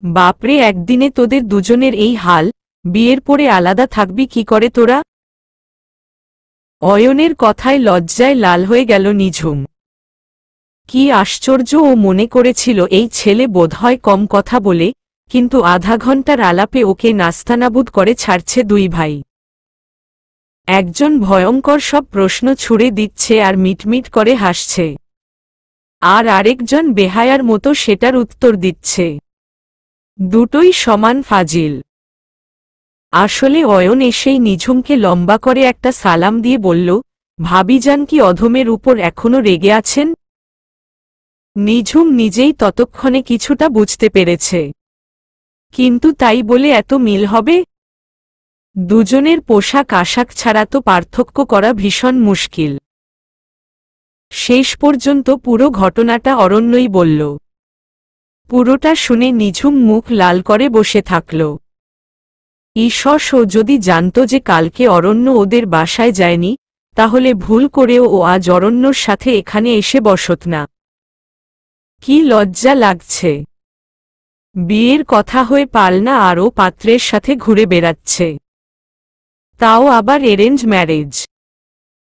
বাপরে, একদিনে তোদের দুজনের এই হাল, বিয়ের পরে আলাদা থাকবি কি করে তোরা? অয়নের কথায় লজ্জায় লাল হয়ে গেল নিঝুম। কি আশ্চর্য, ও মনে করেছিল এই ছেলে বোধহয় কম কথা বলে, কিন্তু আধা ঘন্টার আলাপে ওকে নাস্তানাবুদ করে ছাড়ছে দুই ভাই। একজন ভয়ঙ্কর সব প্রশ্ন ছুড়ে দিচ্ছে আর মিটমিট করে হাসছে, আর আরেকজন বেহায়ার মতো সেটার উত্তর দিচ্ছে। দুটোই সমান ফাজিল। আসলে অয়ন এসেই নিঝুমকে লম্বা করে একটা সালাম দিয়ে বলল, ভাবিজান কি অধমের উপর এখনো রেগে আছেন? নিঝুম নিজেই ততক্ষণে কিছুটা বুঝতে পেরেছে, কিন্তু তাই বলে এত মিল হবে? দুজনের পোশাক আশাক ছাড়া তো পার্থক্য করা ভীষণ মুশকিল। শেষ পর্যন্ত পুরো ঘটনাটা অরণ্যই বলল। পুরোটা শুনে নিঝুম মুখ লাল করে বসে থাকল। ঈশ্বর, ও যদি জানত যে কালকে অরণ্য ওদের বাসায় যায়নি, তাহলে ভুল করেও ও আজ অরণ্যর সাথে এখানে এসে বসত না। কি লজ্জা লাগছে! বিয়ের কথা হয়ে পালনা আরও পাত্রের সাথে ঘুরে বেড়াচ্ছে, তাও আবার এরেঞ্জ ম্যারেজ।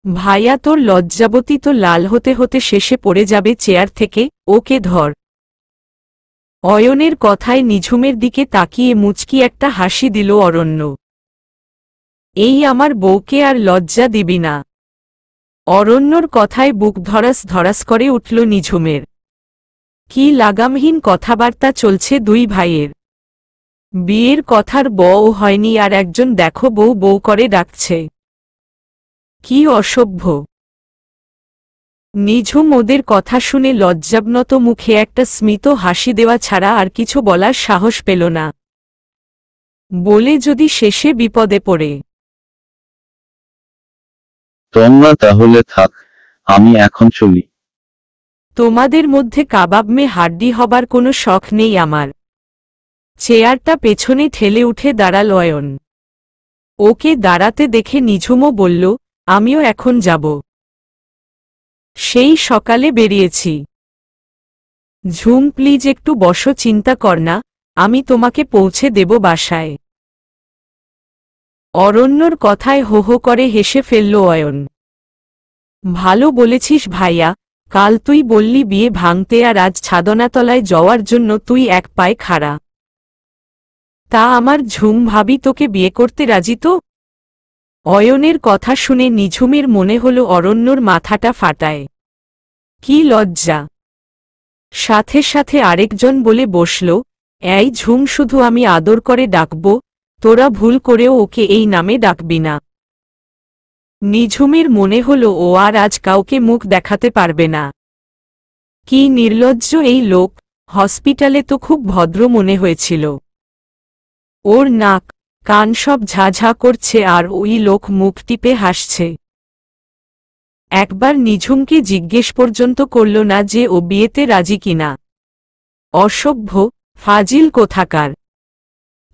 ভাইয়া, তোর লজ্জাবতী তো লাল হতে হতে শেষে পড়ে যাবে চেয়ার থেকে। ওকে ধর। অয়নের কথায় নিঝুমের দিকে তাকিয়ে মুচকি একটা হাসি দিল অরণ্য। এই আমার বউকে আর লজ্জা দিবি না? অরণ্যর কথায় বুক ধরাস ধরাস করে উঠল নিঝুমের। কি লাগামহীন কথাবার্তা চলছে দুই ভাইয়ের। বিয়ের কথার বউ হয়নি আর একজন দেখো বউ বউ করে ডাকছে। কি অসভ্য! নিঝুম ওদের কথা শুনে লজ্জাবনত মুখে একটা স্মিত হাসি দেওয়া ছাড়া আর কিছু বলার সাহস পেল না। বলে যদি শেষে বিপদে পড়ে। তোমরা তাহলে থাক, আমি এখন চলি। তোমাদের মধ্যে কাবাব মে হাড্ডি হবার কোনো শখ নেই আমার। চেয়ারটা পেছনে ঠেলে উঠে দাঁড়াল অয়ন। ওকে দাঁড়াতে দেখে নিঝুমও বলল, আমিও এখন যাব। সেই সকালে বেরিয়েছি। ঝুম, প্লিজ একটু বসো, চিন্তা কর না, আমি তোমাকে পৌঁছে দেব বাসায়। অরণ্যর কথায় হো হো করে হেসে ফেলল অয়ন। ভালো বলেছিস ভাইয়া, কাল তুই বললি বিয়ে ভাঙতে আর আজ ছাদনাতলায় যাওয়ার জন্য তুই এক পায়ে খাড়া। তা আমার ঝুম ভাবি তোকে বিয়ে করতে রাজি তো? অয়নের কথা শুনে নিঝুমের মনে হল অরণ্যর মাথাটা ফাটায়। কি লজ্জা! সাথে সাথে আরেকজন বলে বসল, এই ঝুম, শুধু আমি আদর করে ডাকব, তোরা ভুল করেও ওকে এই নামে ডাকবি না। নিঝুমের মনে হল ও আর আজ কাউকে মুখ দেখাতে পারবে না। কি নির্লজ্জ এই লোক! হসপিটালে তো খুব ভদ্র মনে হয়েছিল। ওর নাক কান সব ঝাঝা করছে আর ওই লোক মুখ টিপে হাসছে। একবার নিঝুমকে জিজ্ঞেস পর্যন্ত করল না যে ও বিয়েতে রাজি কিনা। অসভ্য, ফাজিল কোথাকার!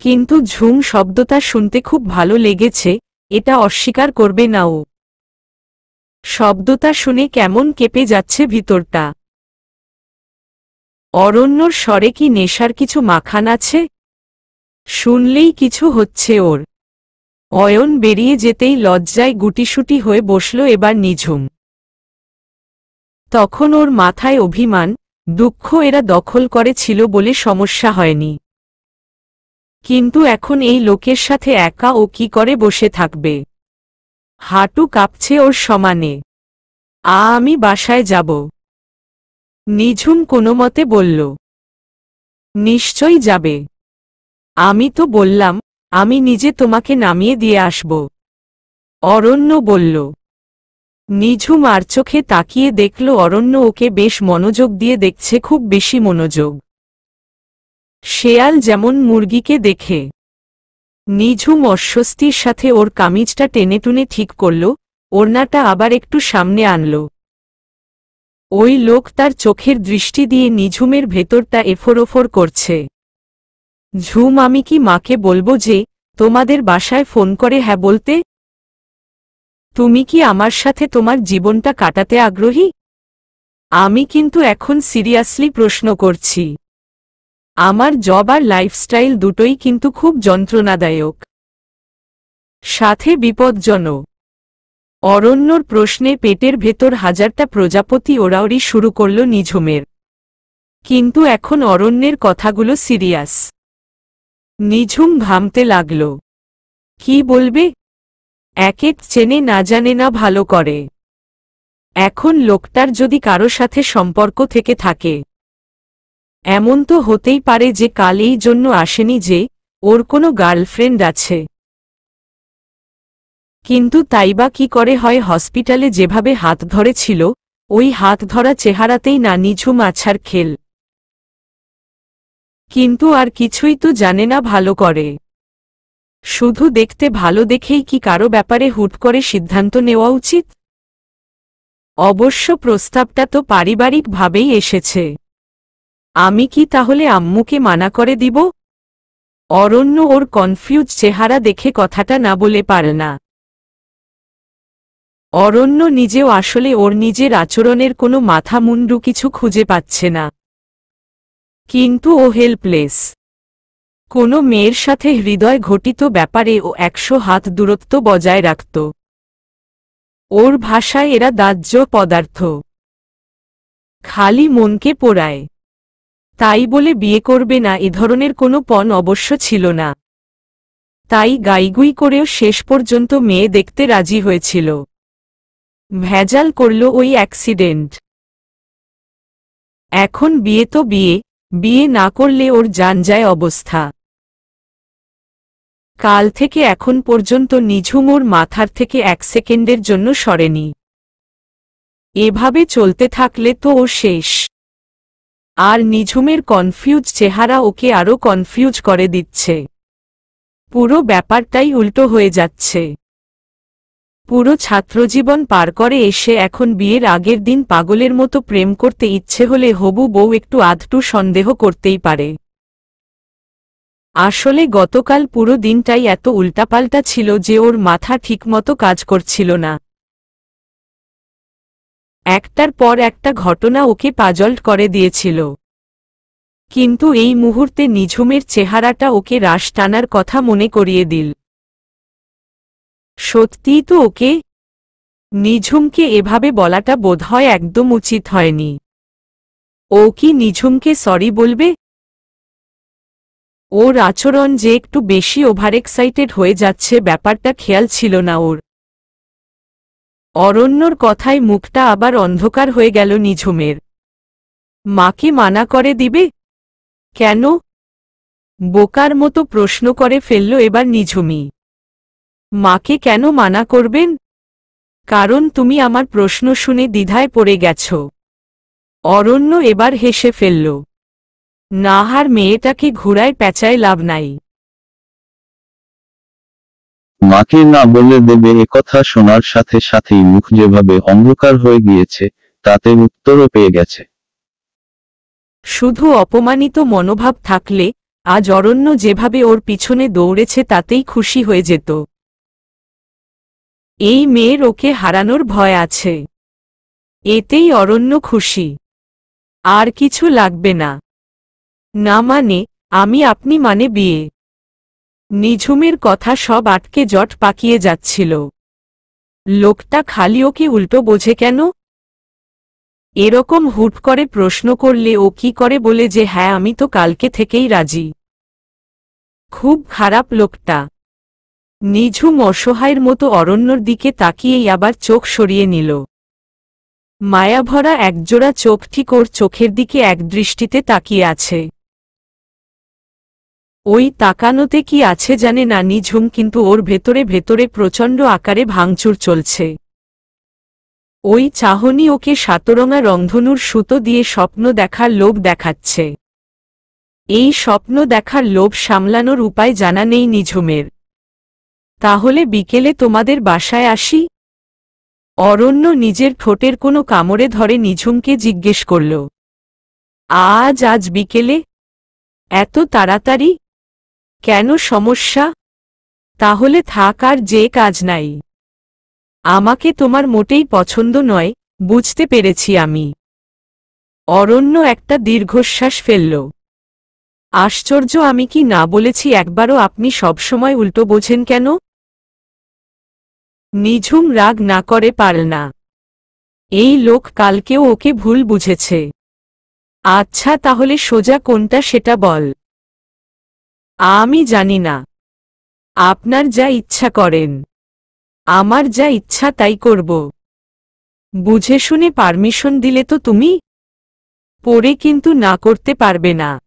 কিন্তু ঝুম শব্দটা শুনতে খুব ভালো লেগেছে, এটা অস্বীকার করবে না ও। শব্দটা শুনে কেমন কেঁপে যাচ্ছে ভিতরটা। অরণ্যর স্বরে কি নেশার কিছু মাখান আছে? শুনলেই কিছু হচ্ছে ওর। অয়ন বেরিয়ে যেতেই লজ্জায় গুটিসুটি হয়ে বসল এবার নিঝুম। তখন ওর মাথায় অভিমান, দুঃখ এরা দখল করেছিল বলে সমস্যা হয়নি। কিন্তু এখন এই লোকের সাথে একা ও কি করে বসে থাকবে? হাঁটু কাঁপছে ওর সমানে। আমি বাসায় যাব। নিঝুম কোনোমতে বলল। নিশ্চয়ই যাবে। আমি তো বললাম, আমি নিজে তোমাকে নামিয়ে দিয়ে আসব। অরণ্য বলল। নিঝুম আর চোখে তাকিয়ে দেখল অরণ্য ওকে বেশ মনোযোগ দিয়ে দেখছে, খুব বেশি মনোযোগ। শেয়াল যেমন মুরগিকে দেখে। নিঝুম অস্বস্তির সাথে ওর কামিজটা টেনেটুনে ঠিক করল, ওড়নাটা আবার একটু সামনে আনল। ওই লোক তার চোখের দৃষ্টি দিয়ে নিঝুমের ভেতরটা এফোরোফোর করছে। ঝুম, আমি কি মাকে বলবো যে তোমাদের বাসায় ফোন করে হ্যাঁ বলতে? তুমি কি আমার সাথে তোমার জীবনটা কাটাতে আগ্রহী? আমি কিন্তু এখন সিরিয়াসলি প্রশ্ন করছি। আমার জব আর লাইফস্টাইল দুটোই কিন্তু খুব যন্ত্রণাদায়ক, সাথে বিপজ্জনক। অরণ্যর প্রশ্নে পেটের ভেতর হাজারটা প্রজাপতি ওড়াওড়ি শুরু করল নিঝুমের। কিন্তু এখন অরণ্যের কথাগুলো সিরিয়াস। নিঝুম ঘামতে লাগল। কি বলবে? এক চেনে না জানে না ভালো করে। এখন লোকটার যদি কারো সাথে সম্পর্ক থেকে থাকে, এমন তো হতেই পারে যে কাল এই জন্য আসেনি যে ওর কোনো গার্লফ্রেন্ড আছে। কিন্তু তাই বা কি করে হয়? হসপিটালে যেভাবে হাত ধরেছিল, ওই হাত ধরা চেহারাতেই না নিঝুম আছার খেল। কিন্তু আর কিছুই তো জানে না ভালো করে। শুধু দেখতে ভালো দেখেই কি কারো ব্যাপারে হুট করে সিদ্ধান্ত নেওয়া উচিত? অবশ্য প্রস্তাবটা তো পারিবারিকভাবেই এসেছে। আমি কি তাহলে আম্মুকে মানা করে দিব? অরণ্য ওর কনফিউজ চেহারা দেখে কথাটা না বলে পারে না। অরণ্য নিজেও আসলে ওর নিজের আচরণের কোনো মাথা মুন্ডু কিছু খুঁজে পাচ্ছে না। কিন্তু ও হেল্পলেস। কোনো মেয়ের সাথে হৃদয় ঘটিত ব্যাপারে ও 100 হাত দূরত্ব বজায় রাখত। ওর ভাষায় এরা দাহ্য পদার্থ, খালি মনকে পোড়ায়। তাই বলে বিয়ে করবে না এ ধরনের কোনো পণ অবশ্য ছিল না। তাই গাইগুই করেও শেষ পর্যন্ত মেয়ে দেখতে রাজি হয়েছিল। ভেজাল করল ওই অ্যাক্সিডেন্ট। এখন বিয়ে তো বিয়ে, বিয়ে না করলে ওর জান যায় অবস্থা। কাল থেকে এখন পর্যন্ত নিঝুম ওর মাথার থেকে 1 সেকেন্ডের জন্য সরেনি। এভাবে চলতে থাকলে তো ও শেষ। আর নিঝুমের কনফিউজ চেহারা ওকে আরও কনফিউজ করে দিচ্ছে। পুরো ব্যাপারটাই উল্টো হয়ে যাচ্ছে। পুরো ছাত্রজীবন পার করে এসে এখন বিয়ের আগের দিন পাগলের মতো প্রেম করতে ইচ্ছে হলে হবু বউ একটু আধটু সন্দেহ করতেই পারে। আসলে গতকাল পুরো দিনটাই এত উল্টাপাল্টা ছিল যে ওর মাথা ঠিকমতো কাজ করছিল না। একটার পর একটা ঘটনা ওকে পাজল করে দিয়েছিল। কিন্তু এই মুহূর্তে নিঝুমের চেহারাটা ওকে রাশ টানার কথা মনে করিয়ে দিল। সত্যিই তো ওকে। নিঝুমকে এভাবে বলাটা বোধহয় একদম উচিত হয়নি। ও কি নিঝুমকে সরি বলবে? ওর আচরণ যে একটু বেশি ওভার এক্সাইটেড হয়ে যাচ্ছে ব্যাপারটা খেয়াল ছিল না ওর। অরণ্যর কথায় মুখটা আবার অন্ধকার হয়ে গেল নিঝুমের। মাকে মানা করে দিবে? কেন? বোকার মতো প্রশ্ন করে ফেলল এবার নিঝুমি। মাকে কেন মানা করবেন? কারণ তুমি আমার প্রশ্ন শুনে দ্বিধায় পড়ে গেছ। অরণ্য এবার হেসে ফেলল। নাহার মেয়েটাকে ঘুরায় পেঁচায় লাভ নাই। মাকে না বলে দেবে একথা শোনার সাথে সাথেই মুখ যেভাবে অন্ধকার হয়ে গিয়েছে, তাতে উত্তরও পেয়ে গেছে। শুধু অপমানিত মনোভাব থাকলে আজ অরণ্য যেভাবে ওর পিছনে দৌড়েছে তাতেই খুশি হয়ে যেত। এই মেয়ের ওকে হারানোর ভয় আছে, এতেই অরণ্য খুশি। আর কিছু লাগবে না। না মানে আমি আপনি মানে বিয়ে। নিঝুমের কথা সব আটকে জট পাকিয়ে যাচ্ছিল। লোকটা খালি ওকে উল্টো বোঝে কেন? এরকম হুট করে প্রশ্ন করলে ও কি করে বলে যে হ্যাঁ আমি তো কালকে থেকেই রাজি? খুব খারাপ লোকটা। নিঝুম অসহায়ের মতো অরণ্যর দিকে তাকিয়েই আবার চোখ সরিয়ে নিল। মায়াভরা একজোড়া চোখ ঠিক ওর চোখের দিকে একদৃষ্টিতে তাকিয়ে আছে। ওই তাকানোতে কি আছে জানে না নিঝুম, কিন্তু ওর ভেতরে ভেতরে প্রচণ্ড আকারে ভাঙচুর চলছে। ওই চাহনি ওকে সাতরঙা রংধনুর সুতো দিয়ে স্বপ্ন দেখার লোভ দেখাচ্ছে। এই স্বপ্ন দেখার লোভ সামলানোর উপায় জানা নেই নিঝুমের। তাহলে বিকেলে তোমাদের বাসায় আসি? অরণ্য নিজের ঠোঁটের কোনো কামড়ে ধরে নিঝুমকে জিজ্ঞেস করল। আজ বিকেলে? এত তাড়াতাড়ি? কেন সমস্যা? তাহলে থাক, আর যে কাজ নাই। আমাকে তোমার মোটেই পছন্দ নয়, বুঝতে পেরেছি আমি। অরণ্য একটা দীর্ঘশ্বাস ফেলল। আশ্চর্য, আমি কি না বলেছি একবারও? আপনি সবসময় উল্টো বোঝেন কেন? নিঝুম রাগ না করে পারল না। এই লোক কালকেও ওকে ভুল বুঝেছে। আচ্ছা তাহলে সোজা কোনটা সেটা বল। আমি জানি না। আপনার যা ইচ্ছা করেন। আমার যা ইচ্ছা তাই করব। বুঝে শুনে পারমিশন দিলে তো তুমি? পরে কিন্তু না করতে পারবে না।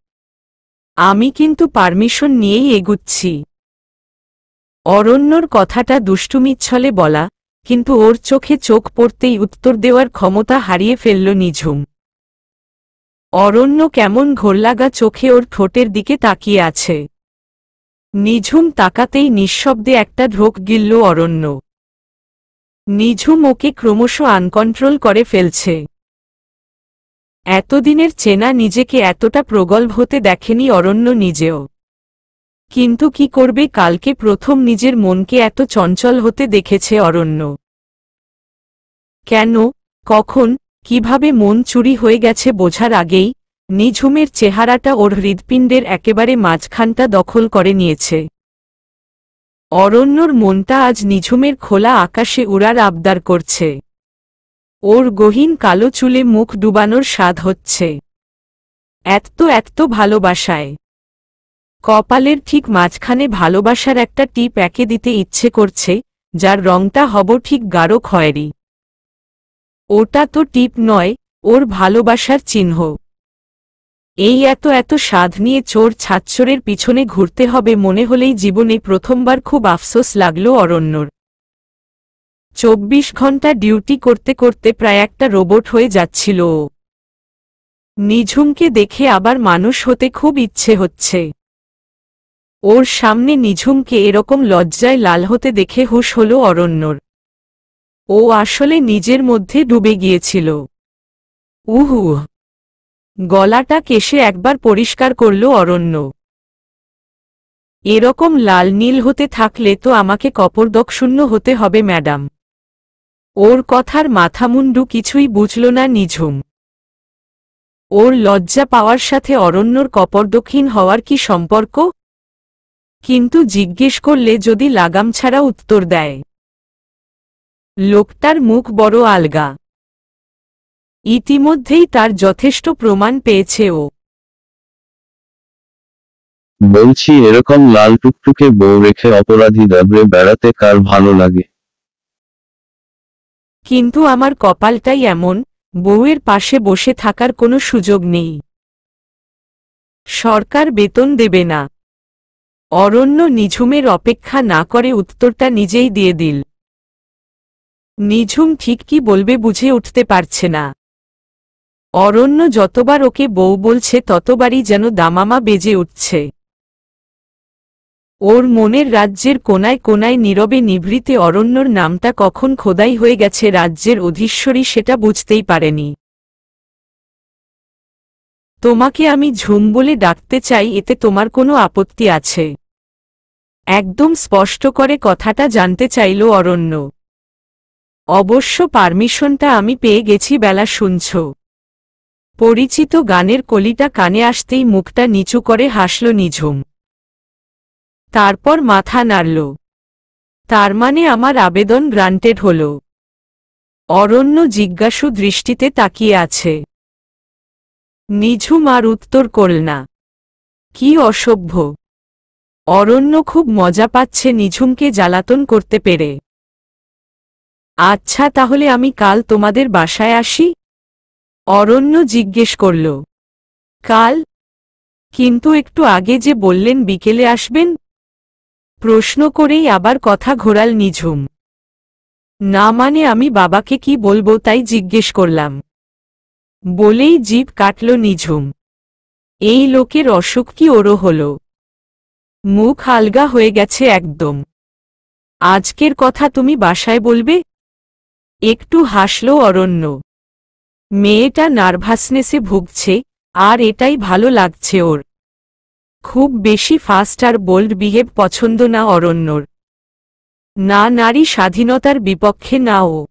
আমি কিন্তু পারমিশন নিয়েই এগুচ্ছি। অরণ্যর কথাটা দুষ্টুমিচ্ছলে বলা, কিন্তু ওর চোখে চোখ পড়তেই উত্তর দেওয়ার ক্ষমতা হারিয়ে ফেলল নিঝুম। অরণ্য কেমন ঘোরলাগা চোখে ওর ঠোঁটের দিকে তাকিয়ে আছে। নিঝুম তাকাতেই নিঃশব্দে একটা ঢোক গিলল অরণ্য। নিঝুম ওকে ক্রমশ আনকন্ট্রোল করে ফেলছে। এতদিনের চেনা নিজেকে এতটা প্রগল্ভ হতে দেখেনি অরণ্য নিজেও। কিন্তু কি করবে, কালকে প্রথম নিজের মনকে এত চঞ্চল হতে দেখেছে অরণ্য। কেন, কখন, কিভাবে মন চুরি হয়ে গেছে বোঝার আগেই নিঝুমের চেহারাটা ওর হৃৎপিণ্ডের একেবারে মাঝখানটা দখল করে নিয়েছে। অরণ্যর মনটা আজ নিঝুমের খোলা আকাশে উড়ার আবদার করছে। ওর গহীন কালো চুলে মুখ ডুবানোর স্বাদ হচ্ছে। এত ভালোবাসায়। কপালের ঠিক মাঝখানে ভালোবাসার একটা টিপ এঁকে দিতে ইচ্ছে করছে, যার রংটা হব ঠিক গাঢ় খয়েরি। ওটা তো টিপ নয়, ওর ভালোবাসার চিহ্ন। এই এত স্বাদ নিয়ে চোর ছাচ্চরের পিছনে ঘুরতে হবে মনে হলেই জীবনে প্রথমবার খুব আফসোস লাগল অরণ্যর। 24 ঘন্টা ডিউটি করতে করতে প্রায় একটা রোবট হয়ে যাচ্ছিল ও। নিঝুমকে দেখে আবার মানুষ হতে খুব ইচ্ছে হচ্ছে। ওর সামনে নিঝুমকে এরকম লজ্জায় লাল হতে দেখে হুঁশ হল অরণ্যর। ও আসলে নিজের মধ্যে ডুবে গিয়েছিল। উহু। গলাটা কেশে একবার পরিষ্কার করল অরণ্য। এরকম লাল নীল হতে থাকলে তো আমাকে কপর্দকশূন্য হতে হবে ম্যাডাম। ওর কথার মাথামুন্ডু কিছুই বুঝল না নিঝুম। ওর লজ্জা পাওয়ার সাথে অরণ্যর কপর্দকহীন হওয়ার কি সম্পর্ক? কিন্তু জিজ্ঞেস করলে যদি লাগাম ছাড়া উত্তর দেয়। লোকটার মুখ বড় আলগা। ইতিমধ্যেই তার যথেষ্ট প্রমাণ পেয়েছে ও। বলছি, এরকম লাল টুকটুকে বউ রেখে অপরাধী দাবড়ে বেড়াতে কার ভালো লাগে? কিন্তু আমার কপালটাই এমন, বউয়ের পাশে বসে থাকার কোনো সুযোগ নেই। সরকার বেতন দেবে না। অরণ্য নিঝুমের অপেক্ষা না করে উত্তরটা নিজেই দিয়ে দিল। নিঝুম ঠিক কি বলবে বুঝে উঠতে পারছে না। অরণ্য যতবার ওকে বউ বলছে ততবারই যেন দামামা বেজে উঠছে। ওর মনের রাজ্যের কোনায় কোনায় নীরবে নিভৃতে অরণ্যর নামটা কখন খোদাই হয়ে গেছে রাজ্যের অধীশ্বরী সেটা বুঝতেই পারেনি। তোমাকে আমি ঝুম বলে ডাকতে চাই, এতে তোমার কোনো আপত্তি আছে? একদম স্পষ্ট করে কথাটা জানতে চাইল অরণ্য। অবশ্য পারমিশনটা আমি পেয়ে গেছি বেলা, শুনছ? পরিচিত গানের কলিটা কানে আসতেই মুখটা নিচু করে হাসল নিঝুম। তারপর মাথা নাড়ল। তার মানে আমার আবেদন গ্রান্টেড হল। অরণ্য জিজ্ঞাসু দৃষ্টিতে তাকিয়ে আছে। নিঝুম আর উত্তর করল না। কি অসভ্য! অরণ্য খুব মজা পাচ্ছে নিঝুমকে জ্বালাতন করতে পেরে। আচ্ছা তাহলে আমি কাল তোমাদের বাসায় আসি? অরণ্য জিজ্ঞেস করল। কাল? কিন্তু একটু আগে যে বললেন বিকেলে আসবেন? প্রশ্ন করেই আবার কথা ঘোরাল নিঝুম। না মানে আমি বাবাকে কি বলবো তাই জিজ্ঞেস করলাম। বলেই জিভ কাটল নিঝুম। এই লোকের অসুখ কি ওরও হল? মুখ আলগা হয়ে গেছে একদম। আজকের কথা তুমি বাসায় বলবে? একটু হাসল অরণ্য। মেয়েটা নার্ভাসনেসে ভুগছে, আর এটাই ভালো লাগছে ওর। খুব বেশি ফাস্ট আর বোল্ড বিহেভ পছন্দ না অরণ্যর। না নারী স্বাধীনতার বিপক্ষে না ও।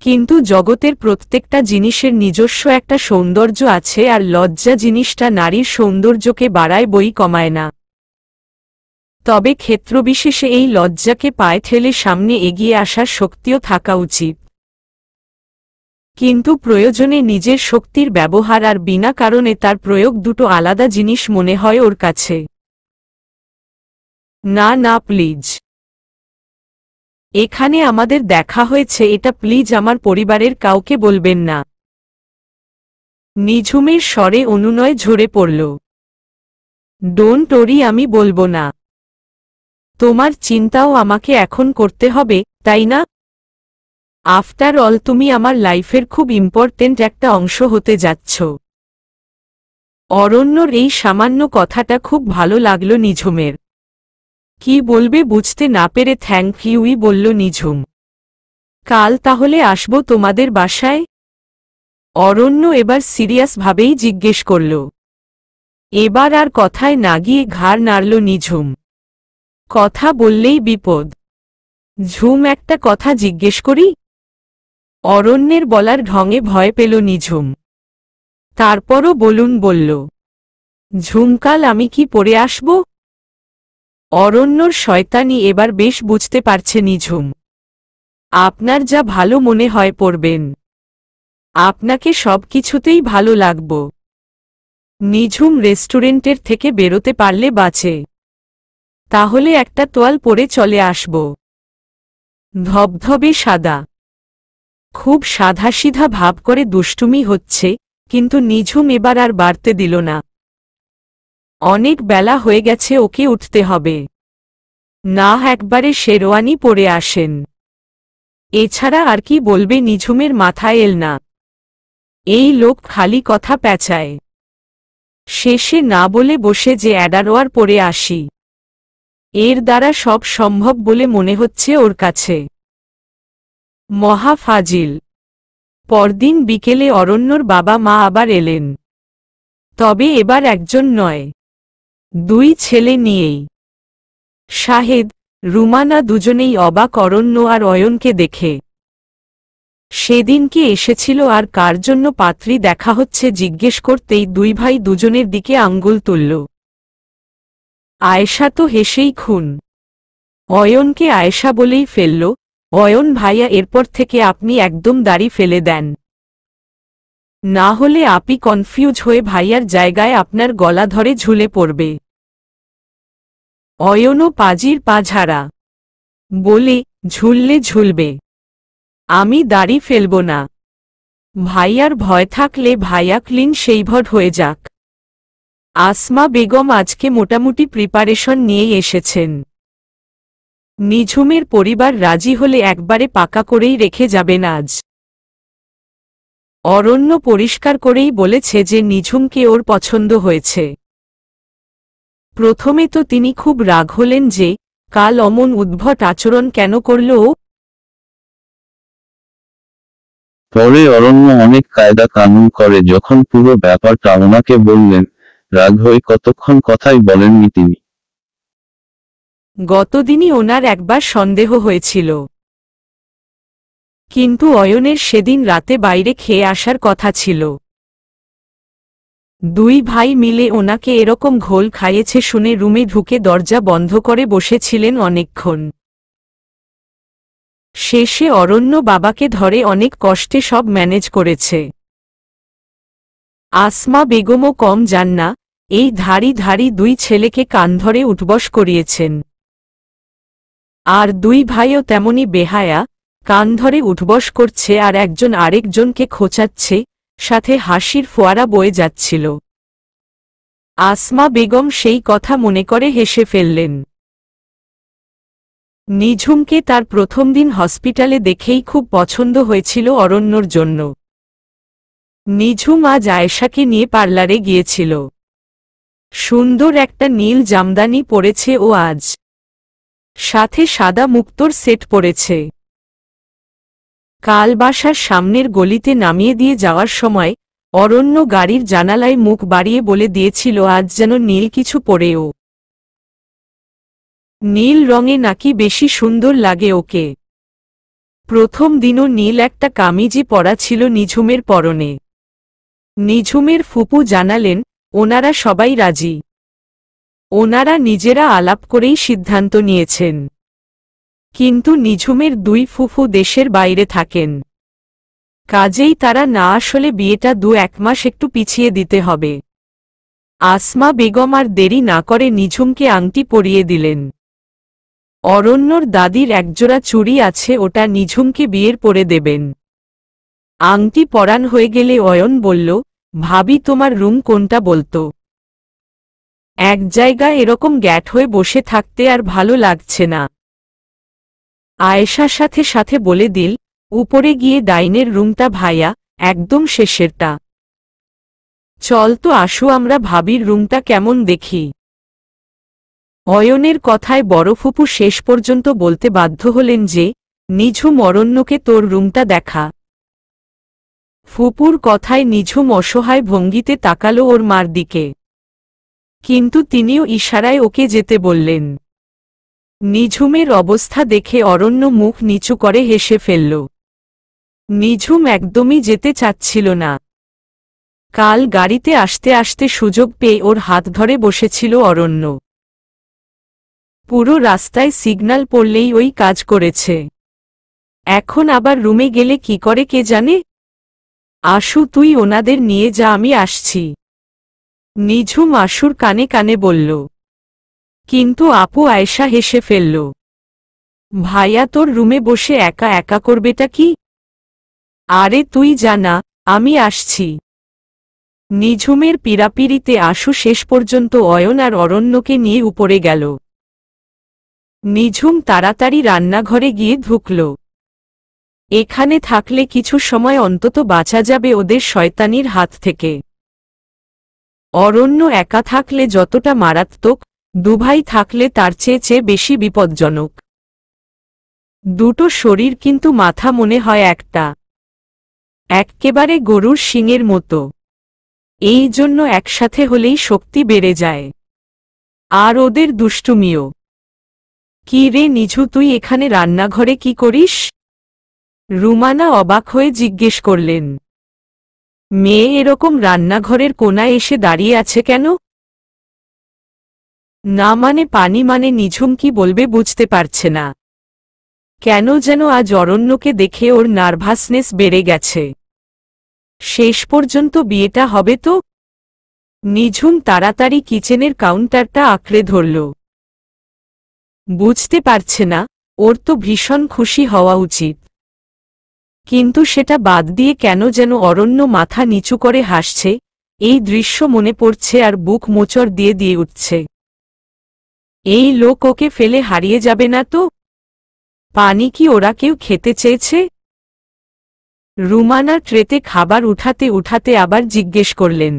কিন্তু জগতের প্রত্যেকটা জিনিসের নিজস্ব একটা সৌন্দর্য আছে, আর লজ্জা জিনিসটা নারীর সৌন্দর্যকে বাড়ায় বই কমায় না। তবে ক্ষেত্রবিশেষে এই লজ্জাকে পায়ে ঠেলে সামনে এগিয়ে আসার শক্তিও থাকা উচিত। কিন্তু প্রয়োজনে নিজের শক্তির ব্যবহার আর বিনা কারণে তার প্রয়োগ দুটো আলাদা জিনিস মনে হয় ওর কাছে। না না প্লিজ, এখানে আমাদের দেখা হয়েছে, এটা প্লিজ আমার পরিবারের কাউকে বলবেন না। নিঝুমের স্বরে অনুনয় ঝরে পড়ল। ডোন্ট ওরি, আমি বলবো না। তোমার চিন্তাও আমাকে এখন করতে হবে, তাই না? আফটার অল তুমি আমার লাইফের খুব ইম্পর্টেন্ট একটা অংশ হতে যাচ্ছ। অরণ্যর এই সামান্য কথাটা খুব ভালো লাগলো নিঝুমের। কি বলবে বুঝতে না পেরে থ্যাংক ইউই বলল নিঝুম। কাল তাহলে আসবো তোমাদের বাসায়? অরণ্য এবার সিরিয়াস ভাবেই জিজ্ঞেস করল। এবার আর কথায় না গিয়ে ঘাড় নাড়ল নিঝুম। কথা বললেই বিপদ। ঝুম, একটা কথা জিজ্ঞেস করি? অরণ্যের বলার ঢঙে ভয় পেল নিঝুম। তারপরও বলুন বলল। ঝুমকাল আমি কি পরে আসব? অরণ্যর শয়তানি এবার বেশ বুঝতে পারছে নিঝুম। আপনার যা ভালো মনে হয় পড়বেন। আপনাকে সব কিছুতেই ভালো লাগব। নিঝুম রেস্টুরেন্টের থেকে বেরোতে পারলে বাঁচে। তাহলে একটা তোয়াল পরে চলে আসব। ধবধবে সাদা। খুব সাধাসিধা ভাব করে দুষ্টুমি হচ্ছে, কিন্তু নিঝুম এবার আর বাড়তে দিল না। অনেক বেলা হয়ে গেছে, ওকে উঠতে হবে। না একবারে শেরওয়ানি পরে আসেন। এছাড়া আর কি বলবে নিঝুমের মাথায় এল না। এই লোক খালি কথা প্যাঁচায়। শেষে না বলে বসে যে অ্যাডারোয়ার পরে আসি, এর দ্বারা সব সম্ভব বলে মনে হচ্ছে ওর কাছে। মহা ফাজিল। পরদিন বিকেলে অরণ্যর বাবা মা আবার এলেন। তবে এবার একজন নয়, দুই ছেলে নিয়েই। শাহেদ, রুমানা দুজনেই অবাক অরণ্য আর অয়নকে দেখে। সেদিন কি এসেছিল আর কার জন্য পাত্রী দেখা হচ্ছে জিজ্ঞেস করতেই দুই ভাই দুজনের দিকে আঙ্গুল তুলল। আয়েশা তো হেসেই খুন। অয়নকে আয়েশা বলেই ফেলল। অয়ন ভাইয়া, এরপর থেকে আপনি একদম দাড়ি ফেলে দেন, না হলে আপনি কনফিউজ হয়ে ভাইয়ার জায়গায় আপনার গলা ধরে ঝুলে পড়বে। অয়নও পাজির পা ঝাড়া। বলে, ঝুললে ঝুলবে, আমি দাড়ি ফেলব না। ভাইয়ার ভয় থাকলে ভাইয়া ক্লিন সেইভড হয়ে যাক। আসমা বেগম আজকে মোটামুটি প্রিপারেশন নিয়েই এসেছেন। নিঝুমের পরিবার রাজি হলে একবারে পাকা করেই রেখে যাবেন আজ। অরণ্য পরিষ্কার করেই বলেছে যে নিঝুমকে ওর পছন্দ হয়েছে। প্রথমে তো তিনি খুব রাগ হলেন যে কাল অমন উদ্ভট আচরণ কেন করল ও। পরে অরণ্য অনেক কায়দা কানুন করে যখন পুরো ব্যাপারটা ওনাকে বললেন, রাগ হয়ে কতক্ষণ কথাই বলেননি তিনি। গতদিনই ওনার একবার সন্দেহ হয়েছিল, কিন্তু অয়নের সেদিন রাতে বাইরে খেয়ে আসার কথা ছিল। দুই ভাই মিলে ওনাকে এরকম ঘোল খাইয়েছে শুনে রুমে ঢুকে দরজা বন্ধ করে বসেছিলেন অনেকক্ষণ। শেষে অরণ্য বাবাকে ধরে অনেক কষ্টে সব ম্যানেজ করেছে। আসমা বেগমও কম যান না, এই ধাড়ি ধাড়ি দুই ছেলেকে কান ধরে উঠবস করিয়েছেন। আর দুই ভাইও তেমনি বেহায়া, কান ধরে উঠবস করছে আর একজন আরেকজনকে খোঁচাচ্ছে, সাথে হাসির ফোয়ারা বয়ে যাচ্ছিল। আসমা বেগম সেই কথা মনে করে হেসে ফেললেন। নিঝুমকে তার প্রথম দিন হসপিটালে দেখেই খুব পছন্দ হয়েছিল অরণ্যর জন্য। নিঝুম আজ আয়েশাকে নিয়ে পার্লারে গিয়েছিল। সুন্দর একটা নীল জামদানি পরেছে ও আজ, সাথে সাদা মুক্তোর সেট পরেছে। কাল বাসার সামনের গলিতে নামিয়ে দিয়ে যাওয়ার সময় অরণ্য গাড়ির জানালায় মুখ বাড়িয়ে বলে দিয়েছিল আজ যেন নীল কিছু পরেও। নীল রঙে নাকি বেশি সুন্দর লাগে ওকে। প্রথম দিনও নীল একটা কামিজি পরা ছিল নিঝুমের পরনে। নিঝুমের ফুপু জানালেন ওনারা সবাই রাজি। ওনারা নিজেরা আলাপ করেই সিদ্ধান্ত নিয়েছেন। কিন্তু নিঝুমের দুই ফুফু দেশের বাইরে থাকেন, কাজেই তারা না আসলে বিয়েটা 2-1 মাস একটু পিছিয়ে দিতে হবে। আসমা বেগম আর দেরি না করে নিঝুমকে আংটি পরিয়ে দিলেন। অরণ্যর দাদির একজোড়া চুড়ি আছে, ওটা নিঝুমকে বিয়ের পরে দেবেন। আংটি পরান হয়ে গেলে অয়ন বলল, ভাবি তোমার রুম কোনটা বলতো? এক জায়গায় এরকম গ্যাট হয়ে বসে থাকতে আর ভালো লাগছে না। আয়েশার সাথে সাথে বলে দিল, উপরে গিয়ে ডাইনের রুমটা ভাইয়া, একদম শেষেরটা। চল তো আসু আমরা ভাবির রুমটা কেমন দেখি। অয়নের কথায় বড় ফুপু শেষ পর্যন্ত বলতে বাধ্য হলেন যে, নিঝুম অরণ্যকে তোর রুমটা দেখা। ফুপুর কথায় নিঝুম অসহায় ভঙ্গিতে তাকালো ওর মার দিকে, কিন্তু তিনিও ইশারায় ওকে যেতে বললেন। নিঝুমের অবস্থা দেখে অরণ্য মুখ নিচু করে হেসে ফেলল। নিঝুম একদমই যেতে চাচ্ছিল না। কাল গাড়িতে আসতে আসতে সুযোগ পেয়ে ওর হাত ধরে বসেছিল অরণ্য। পুরো রাস্তায় সিগন্যাল পড়লেই ওই কাজ করেছে। এখন আবার রুমে গেলে কি করে কে জানে। আশু তুই ওনাদের নিয়ে যা, আমি আসছি। নিঝুম আশুর কানে কানে বলল। কিন্তু আপু আয়েশা হেসে ফেলল। ভাইয়া তোর রুমে বসে একা একা করবেটা কি? আরে তুই জানা, আমি আসছি। নিঝুমের পীড়াপিড়িতে আশু শেষ পর্যন্ত অয়ন আর অরণ্যকে নিয়ে উপরে গেল। নিঝুম তাড়াতাড়ি রান্নাঘরে গিয়ে ঢুকল। এখানে থাকলে কিছু সময় অন্তত বাঁচা যাবে ওদের শয়তানির হাত থেকে। অরণ্য একা থাকলে যতটা মারাত্মক, দুভাই থাকলে তার চেয়ে বেশি বিপজ্জনক। দুটো শরীর কিন্তু মাথা মনে হয় একটা, এক্কেবারে গরুর শিংয়ের মতো। এই জন্য একসাথে হলেই শক্তি বেড়ে যায়। আর ওদের দুষ্টুমিও। কি রে নিঝু, তুই এখানে রান্নাঘরে কি করিস? রুমানা অবাক হয়ে জিজ্ঞেস করলেন। মেয়ে এরকম রান্নাঘরের কোনায় এসে দাঁড়িয়ে আছে কেন? না মানে পানি মানে নিঝুম কি বলবে বুঝতে পারছে না। কেন যেন আজ অরণ্যকে দেখে ওর নার্ভাসনেস বেড়ে গেছে। শেষ পর্যন্ত বিয়েটা হবে তো? নিঝুম তাড়াতাড়ি কিচেনের কাউন্টারটা আঁকড়ে ধরল। বুঝতে পারছে না, ওর তো ভীষণ খুশি হওয়া উচিত। কিন্তু সেটা বাদ দিয়ে কেন যেন অরণ্য মাথা নিচু করে হাসছে, এই দৃশ্য মনে পড়ছে আর বুক মোচড় দিয়ে দিয়ে উঠছে। এই লোক ওকে ফেলে হারিয়ে যাবে না তো? পানি কি ওরা কেউ খেতে চেয়েছে? রুমানা ট্রেতে খাবার উঠাতে উঠাতে আবার জিজ্ঞেস করলেন।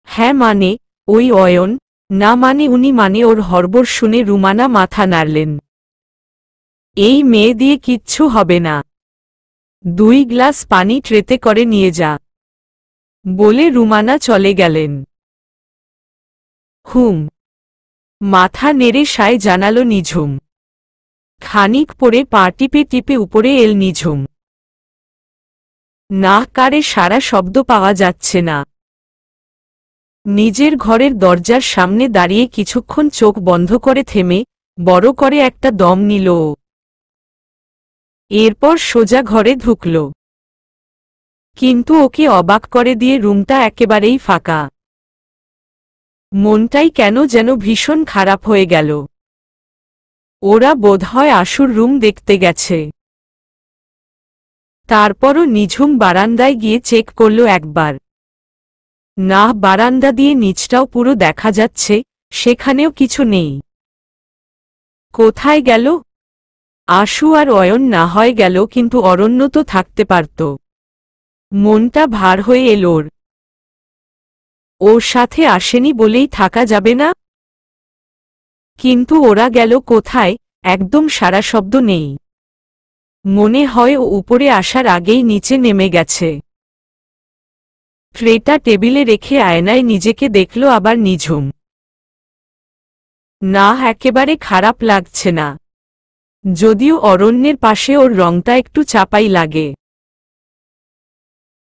হ্যাঁ মানে, ওই অয়ন। না মানে উনি মানে ওর হরবর শুনে রুমানা মাথা নাড়লেন। এই মেয়ে দিয়ে কিচ্ছু হবে না। 2 গ্লাস পানি ট্রেতে করে নিয়ে যা, বলে রুমানা চলে গেলেন। হুম। মাথা নেড়ে সায় জানালো নিঝুম। খানিক পরে পা টিপে টিপে উপরে এল নিঝুম। না কারে সারা শব্দ পাওয়া যাচ্ছে না। নিজের ঘরের দরজার সামনে দাঁড়িয়ে কিছুক্ষণ চোখ বন্ধ করে থেমে বড় করে একটা দম নিল ও। এরপর সোজা ঘরে ঢুকল। কিন্তু ওকে অবাক করে দিয়ে রুমটা একেবারেই ফাঁকা। মনটাই কেন যেন ভীষণ খারাপ হয়ে গেল। ওরা বোধহয় আশুর রুম দেখতে গেছে। তারপরও নিঝুম বারান্দায় গিয়ে চেক করল একবার। না, বারান্দা দিয়ে নিচটাও পুরো দেখা যাচ্ছে, সেখানেও কিছু নেই। কোথায় গেল? আশু আর অয়ন না হয় গেল, কিন্তু অরণ্য তো থাকতে পারত। মনটা ভার হয়ে এলো ওর। ওর সাথে আসেনি বলেই থাকা যাবে না? কিন্তু ওরা গেল কোথায়? একদম সারা শব্দ নেই। মনে হয় ও উপরে আসার আগেই নিচে নেমে গেছে। ট্রেটা টেবিলে রেখে আয়নায় নিজেকে দেখল আবার নিঝুম। না, একেবারে খারাপ লাগছে না। যদিও অরণ্যের পাশে ওর রংটা একটু চাপাই লাগে,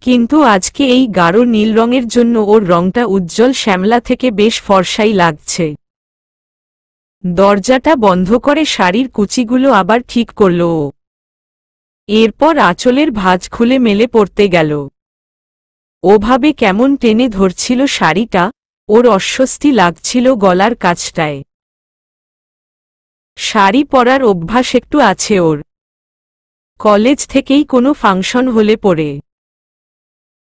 কিন্তু আজকে এই গাঢ় নীল রঙের জন্য ওর রংটা উজ্জ্বল শ্যামলা থেকে বেশ ফর্সাই লাগছে। দরজাটা বন্ধ করে শাড়ির কুচিগুলো আবার ঠিক করল ও। এরপর আঁচলের ভাঁজ খুলে মেলে পড়তে গেল। ওভাবে কেমন টেনে ধরছিল শাড়িটা, ওর অস্বস্তি লাগছিল গলার কাছটায়। শাড়ি পরার অভ্যাস একটু আছে ওর, কলেজ থেকেই কোনো ফাংশন হলে পরে,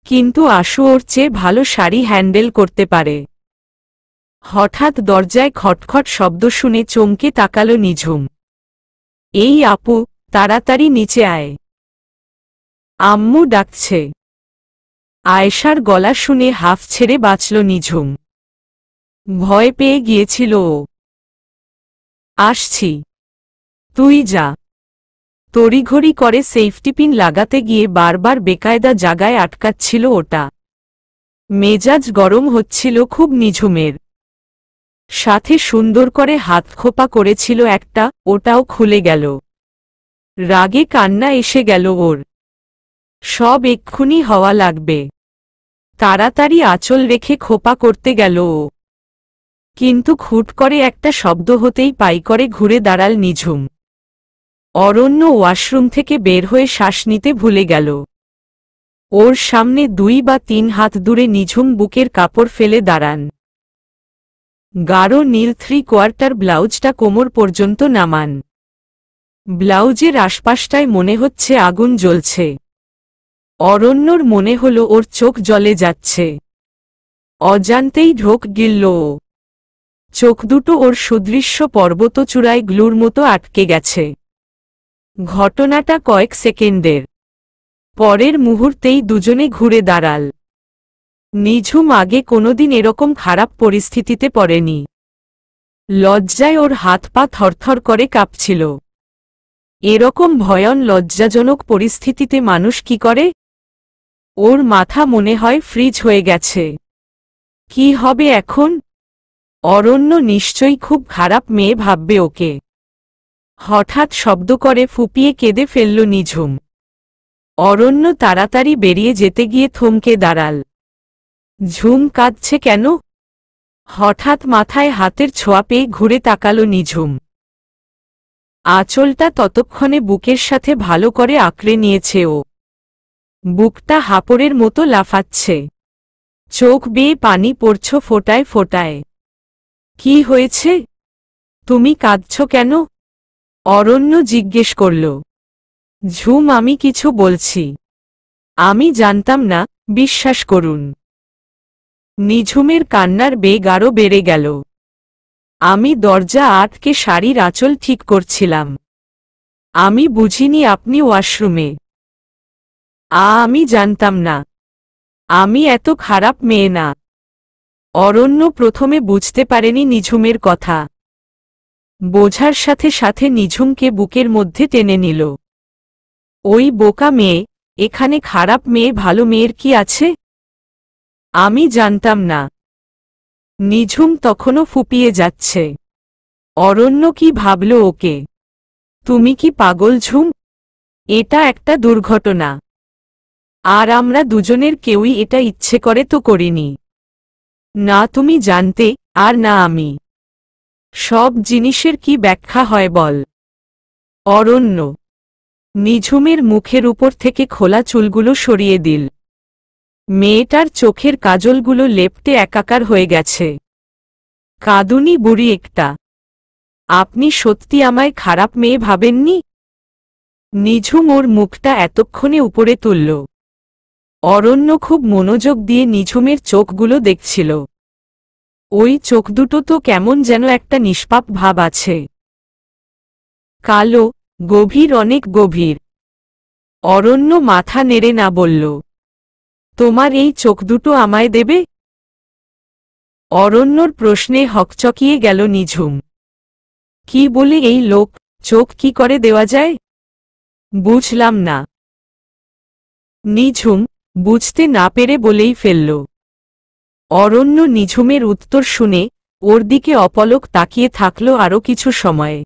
কিন্তু আশু ওর চেয়ে ভালো শাড়ি হ্যান্ডেল করতে পারে। হঠাৎ দরজায় খটখট শব্দ শুনে চমকে তাকালো নিঝুম। এই আপু, তাড়াতাড়ি নিচে আয়, আম্মু ডাকছে। আয়েশার গলা শুনে হাফ ছেড়ে বাঁচল নিঝুম। ভয় পেয়ে গিয়েছিল ও। আসছি, তুই যা। তড়িঘড়ি করে সেফটি পিন লাগাতে গিয়ে বারবার বেকায়দা জায়গায় আটকাচ্ছিল ওটা। মেজাজ গরম হচ্ছিল খুব নিঝুমের। সাথে সুন্দর করে হাত খোপা করেছিল একটা, ওটাও খুলে গেল। রাগে কান্না এসে গেল ওর। সব এক্ষুনি হওয়া লাগবে। তাড়াতাড়ি আঁচল রেখে খোপা করতে গেল ও। কিন্তু খুট করে একটা শব্দ হতেই পাই করে ঘুরে দাঁড়াল নিঝুম। অরণ্য ওয়াশরুম থেকে বের হয়ে শ্বাস নিতে ভুলে গেল। ওর সামনে 2 বা 3 হাত দূরে নিঝুম বুকের কাপড় ফেলে দাঁড়ান। গাঢ় নীল 3/4 ব্লাউজটা কোমর পর্যন্ত নামান। ব্লাউজের আশপাশটায় মনে হচ্ছে আগুন জ্বলছে। অরণ্যর মনে হলো ওর চোখ জ্বলে যাচ্ছে। অজান্তেই ঢোক গিলল ও। চোখ দুটো ওর সুদৃশ্য পর্বতচূড়ায় গ্লুর মতো আটকে গেছে। ঘটনাটা কয়েক সেকেন্ডের। পরের মুহূর্তেই দুজনে ঘুরে দাঁড়াল। নিঝুম আগে কোনোদিন এরকম খারাপ পরিস্থিতিতে পড়েনি। লজ্জায় ওর হাত পা থরথর করে কাঁপছিল। এরকম ভয়ন লজ্জাজনক পরিস্থিতিতে মানুষ কি করে? ওর মাথা মনে হয় ফ্রিজ হয়ে গেছে। কি হবে এখন? অরণ্য নিশ্চয়ই খুব খারাপ মেয়ে ভাববে ওকে। হঠাৎ শব্দ করে ফুপিয়ে কেঁদে ফেলল নিঝুম। অরণ্য তাড়াতাড়ি বেরিয়ে যেতে গিয়ে থমকে দাঁড়াল। ঝুম কাঁদছে কেন? হঠাৎ মাথায় হাতের ছোঁয়া পেয়ে ঘুরে তাকালো নিঝুম। আঁচলটা ততক্ষণে বুকের সাথে ভালো করে আঁকড়ে নিয়েছে ও। বুকটা হাঁপড়ের মতো লাফাচ্ছে। চোখ বেয়ে পানি পড়ছ ফোঁটায় ফোঁটায়। কি হয়েছে? তুমি কাঁদছ কেন? অরণ্য জিজ্ঞেস করল। ঝুম, আমি কিছু বলছি। আমি জানতাম না, বিশ্বাস করুন। নিঝুমের কান্নার বেগ আরও বেড়ে গেল। আমি দরজা আটকে শাড়ির আঁচল ঠিক করছিলাম। আমি বুঝিনি আপনি ওয়াশরুমে। আমি জানতাম না। আমি এত খারাপ মেয়ে না। অরণ্য প্রথমে বুঝতে পারেনি নিঝুমের কথা। বোঝার সাথে সাথে নিঝুমকে বুকের মধ্যে টেনে নিল। ওই বোকা মেয়ে, এখানে খারাপ মেয়ে ভালো মেয়ের কি আছে? আমি জানতাম না। নিঝুম তখনও ফুপিয়ে যাচ্ছে। অরণ্য কি ভাবল ওকে? তুমি কি পাগল ঝুম? এটা একটা দুর্ঘটনা। আর আমরা দুজনের কেউই এটা ইচ্ছে করে তো করিনি। না তুমি জানতে, আর না আমি। সব জিনিসের কি ব্যাখ্যা হয় বল? অরণ্য নিঝুমের মুখের উপর থেকে খোলা চুলগুলো সরিয়ে দিল। মেয়েটার চোখের কাজলগুলো লেপ্টে একাকার হয়ে গেছে। কাঁদুনি বুড়ি একটা। আপনি সত্যি আমায় খারাপ মেয়ে ভাবেননি? নিঝুম ওর মুখটা এতক্ষণে উপরে তুলল। অরণ্য খুব মনোযোগ দিয়ে নিঝুমের চোখগুলো দেখছিল। ওই চোখ দুটো তো কেমন যেন একটা নিষ্পাপ ভাব আছে। কালো, গভীর, অনেক গভীর। অরণ্য মাথা নেড়ে না বলল, তোমার এই চোখ দুটো আমায় দেবে? অরণ্যর প্রশ্নে হকচকিয়ে গেল নিঝুম। কি বলে এই লোক, চোখ কি করে দেওয়া যায়? বুঝলাম না। নিঝুম বুঝতে না পেরে বলেই ফেলল। অরণ্য নিঝুমের উত্তর শুনে ওর দিকে অপলক তাকিয়ে থাকল আরও কিছু সময়।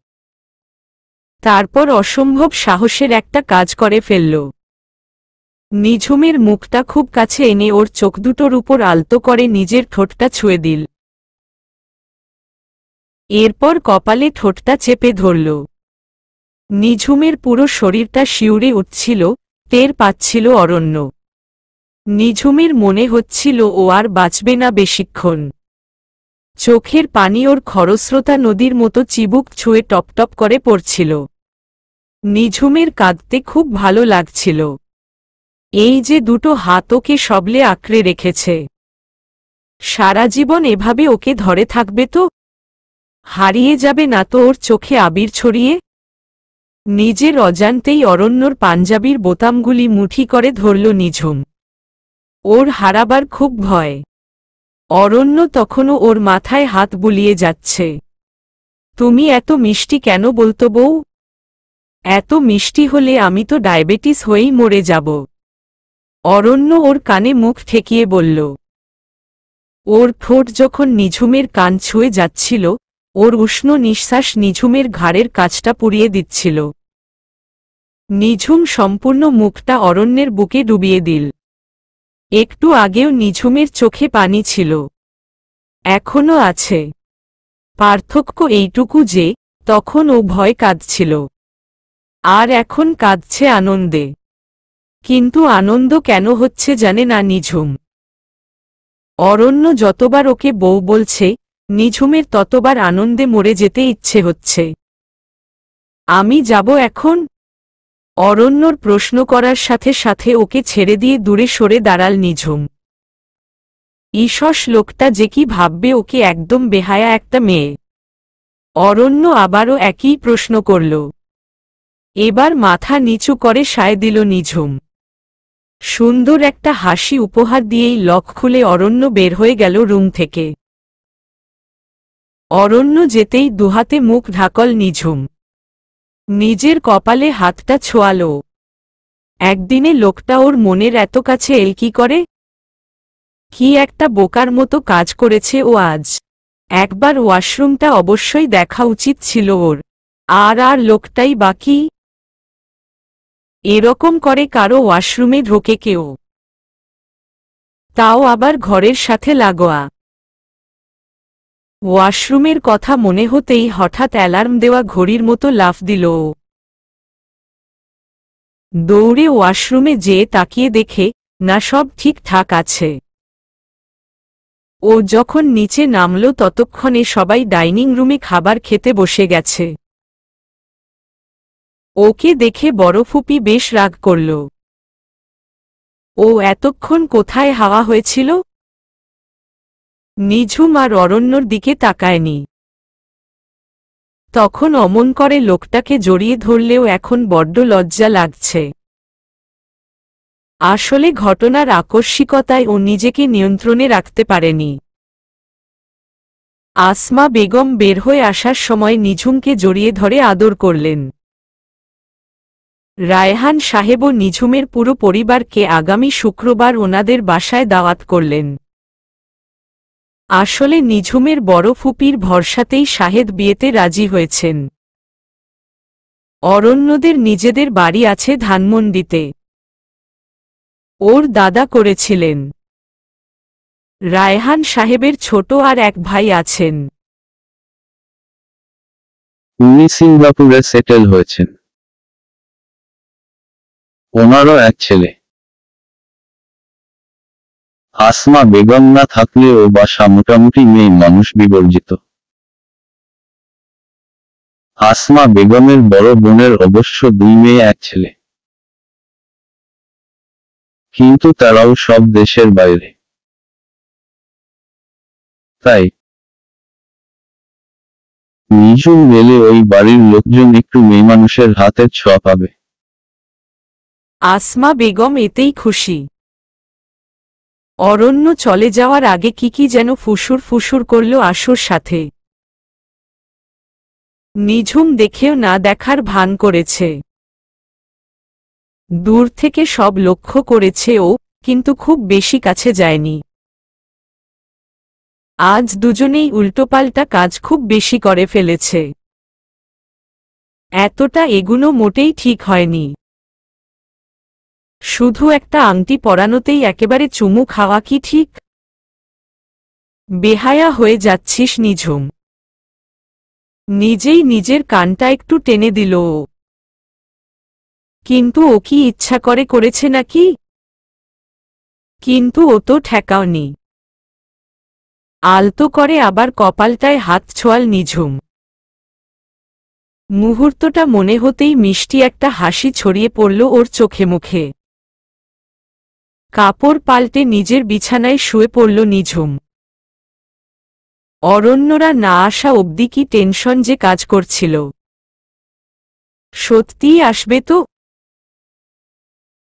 তারপর অসম্ভব সাহসের একটা কাজ করে ফেলল। নিঝুমের মুখটা খুব কাছে এনে ওর চোখ দুটোর উপর আলতো করে নিজের ঠোঁটটা ছুঁয়ে দিল। এরপর কপালে ঠোঁটটা চেপে ধরল। নিঝুমের পুরো শরীরটা শিউরে উঠছিল, টের পাচ্ছিল অরণ্য। নিঝুমের মনে হচ্ছিল ও আর বাঁচবে না বেশিক্ষণ। চোখের পানি ওর খরস্রোতা নদীর মতো চিবুক ছুঁয়ে টপটপ করে পড়ছিল। নিঝুমের কাঁদতে খুব ভালো লাগছিল। এই যে দুটো হাত ওকে সবলে আঁকড়ে রেখেছে, সারা জীবন এভাবে ওকে ধরে থাকবে তো? হারিয়ে যাবে না তো ওর চোখে আবির ছড়িয়ে? নিজের অজান্তেই অরণ্যর পাঞ্জাবির বোতামগুলি মুঠি করে ধরল নিঝুম। ওর হারাবার খুব ভয়। অরণ্য তখনও ওর মাথায় হাত বুলিয়ে যাচ্ছে। তুমি এত মিষ্টি কেন বলতো বউ? এত মিষ্টি হলে আমি তো ডায়াবেটিস হয়েই মরে যাব। অরণ্য ওর কানে মুখ ঠেকিয়ে বলল। ওর ঠোঁট যখন নিঝুমের কান ছুঁয়ে যাচ্ছিল, ওর উষ্ণ নিঃশ্বাস নিঝুমের ঘাড়ের কাছটা পুড়িয়ে দিচ্ছিল। নিঝুম সম্পূর্ণ মুখটা অরণ্যের বুকে ডুবিয়ে দিল। একটু আগেও নিঝুমের চোখে পানি ছিল, এখনো আছে। পার্থক্য এইটুকু যে তখন ও ভয় কাঁদছিল, আর এখন কাঁদছে আনন্দে। কিন্তু আনন্দ কেন হচ্ছে জানে না নিঝুম। অরণ্য যতবার ওকে বউ বলছে, নিঝুমের ততবার আনন্দে মরে যেতে ইচ্ছে হচ্ছে। আমি যাব এখন? অরণ্যর প্রশ্ন করার সাথে সাথে ওকে ছেড়ে দিয়ে দূরে সরে দাঁড়াল নিঝুম। ঈষৎ লোকটা যে কি ভাববে, ওকে একদম বেহায়া একটা মেয়ে। অরণ্য আবারও একই প্রশ্ন করল। এবার মাথা নিচু করে সায় দিল নিঝুম। সুন্দর একটা হাসি উপহার দিয়েই লক খুলে অরণ্য বের হয়ে গেল রুম থেকে। অরণ্য যেতেই দুহাতে মুখ ঢাকল নিঝুম। নিজের কপালে হাতটা ছোঁয়াল। একদিনে লোকটা ওর মনের এত কাছে এল কি করে? কি একটা বোকার মতো কাজ করেছে ও আজ। একবার ওয়াশরুমটা অবশ্যই দেখা উচিত ছিল ওর। আর লোকটাই বাকি। এরকম করে কারো ওয়াশরুমে ঢোকে কেউ? তাও আবার ঘরের সাথে লাগোয়া। ওয়াশরুমের কথা মনে হতেই হঠাৎ অ্যালার্ম দেওয়া ঘড়ির মতো লাফ দিল ও। দৌড়ে ওয়াশরুমে যেয়ে তাকিয়ে দেখে না সব ঠিকঠাক আছে। ও যখন নিচে নামল ততক্ষণে সবাই ডাইনিং রুমে খাবার খেতে বসে গেছে। ওকে দেখে বড় ফুপি বেশ রাগ করল। ও এতক্ষণ কোথায় হাওয়া হয়েছিল? নিঝুম আর অরণ্যর দিকে তাকায়নি। তখন অমন করে লোকটাকে জড়িয়ে ধরলেও এখন বড্ড লজ্জা লাগছে। আসলে ঘটনার আকস্মিকতায় ও নিজেকে নিয়ন্ত্রণে রাখতে পারেনি। আসমা বেগম বের হয়ে আসার সময় নিঝুমকে জড়িয়ে ধরে আদর করলেন। রায়হান সাহেবও নিঝুমের পুরো পরিবারকে আগামী শুক্রবার ওনাদের বাসায় দাওয়াত করলেন। আসলে নিঝুমের বড় ফুপির ভরসাতেই শাহেদ বিয়েতে রাজি হয়েছেন। অরণ্যদের নিজেদের বাড়ি আছে ধানমন্ডিতে। ওর দাদা করেছিলেন। রায়হান সাহেবের ছোট আর এক ভাই আছেন। উনি সিঙ্গাপুরে সেটেল হয়েছেন। ওনারও এক ছেলে। আসমা বেগম না থাকলেও বাসা মোটামুটি মেয়ে মানুষ বিবর্জিত। আসমা বেগমের বড় বোনের অবশ্য 2 মেয়ে 1 ছেলে, কিন্তু তারাও সব দেশের বাইরে। তাই নিঝুম গেলে ওই বাড়ির লোকজন একটু মেয়েমানুষের হাতের ছোঁয়া পাবে। আসমা বেগম এতেই খুশি। অরণ্য চলে যাওয়ার আগে কি যেন ফুসুর ফুসুর করল আশুর সাথে। নিঝুম দেখেও না দেখার ভান করেছে। দূর থেকে সব লক্ষ্য করেছে ও, কিন্তু খুব বেশি কাছে যায়নি। আজ দুজনেই উল্টোপাল্টা কাজ খুব বেশি করে ফেলেছে। এতটা এগুনো মোটেই ঠিক হয়নি। শুধু একটা আংটি পরানোতেই একেবারে চুমু খাওয়া কি ঠিক? বেহায়া হয়ে যাচ্ছিস নিঝুম। নিজেই নিজের কানটা একটু টেনে দিল ও। কিন্তু ও কি ইচ্ছা করে করেছে নাকি? কিন্তু ও তো ঠেকাওনি। আলতো করে আবার কপালটায় হাত ছোঁয়াল নিঝুম। মুহূর্তটা মনে হতেই মিষ্টি একটা হাসি ছড়িয়ে পড়ল ওর চোখে মুখে। কাপড় পাল্টে নিজের বিছানায় শুয়ে পড়ল নিঝুম। অরণ্যরা না আসা অবধি কি টেনশন যে কাজ করছিল। সত্যিই আসবে তো?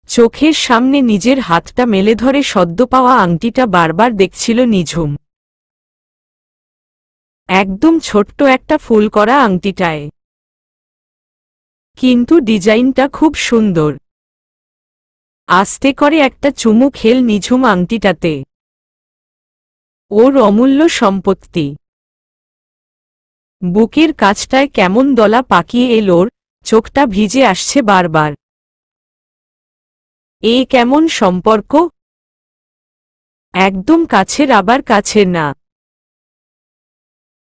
চোখের সামনে নিজের হাতটা মেলে ধরে সদ্য পাওয়া আংটিটা বারবার দেখছিল নিঝুম। একদম ছোট্ট একটা ফুল করা আংটিটায়, কিন্তু ডিজাইনটা খুব সুন্দর। আস্তে করে একটা চুমু খেল নিঝুম আংটিটাতে। ওর অমূল্য সম্পত্তি। বুকের কাছটায় কেমন দলা পাকিয়ে এলোর, চোখটা ভিজে আসছে বারবার। এ কেমন সম্পর্ক? একদম কাছের আবার কাছের না।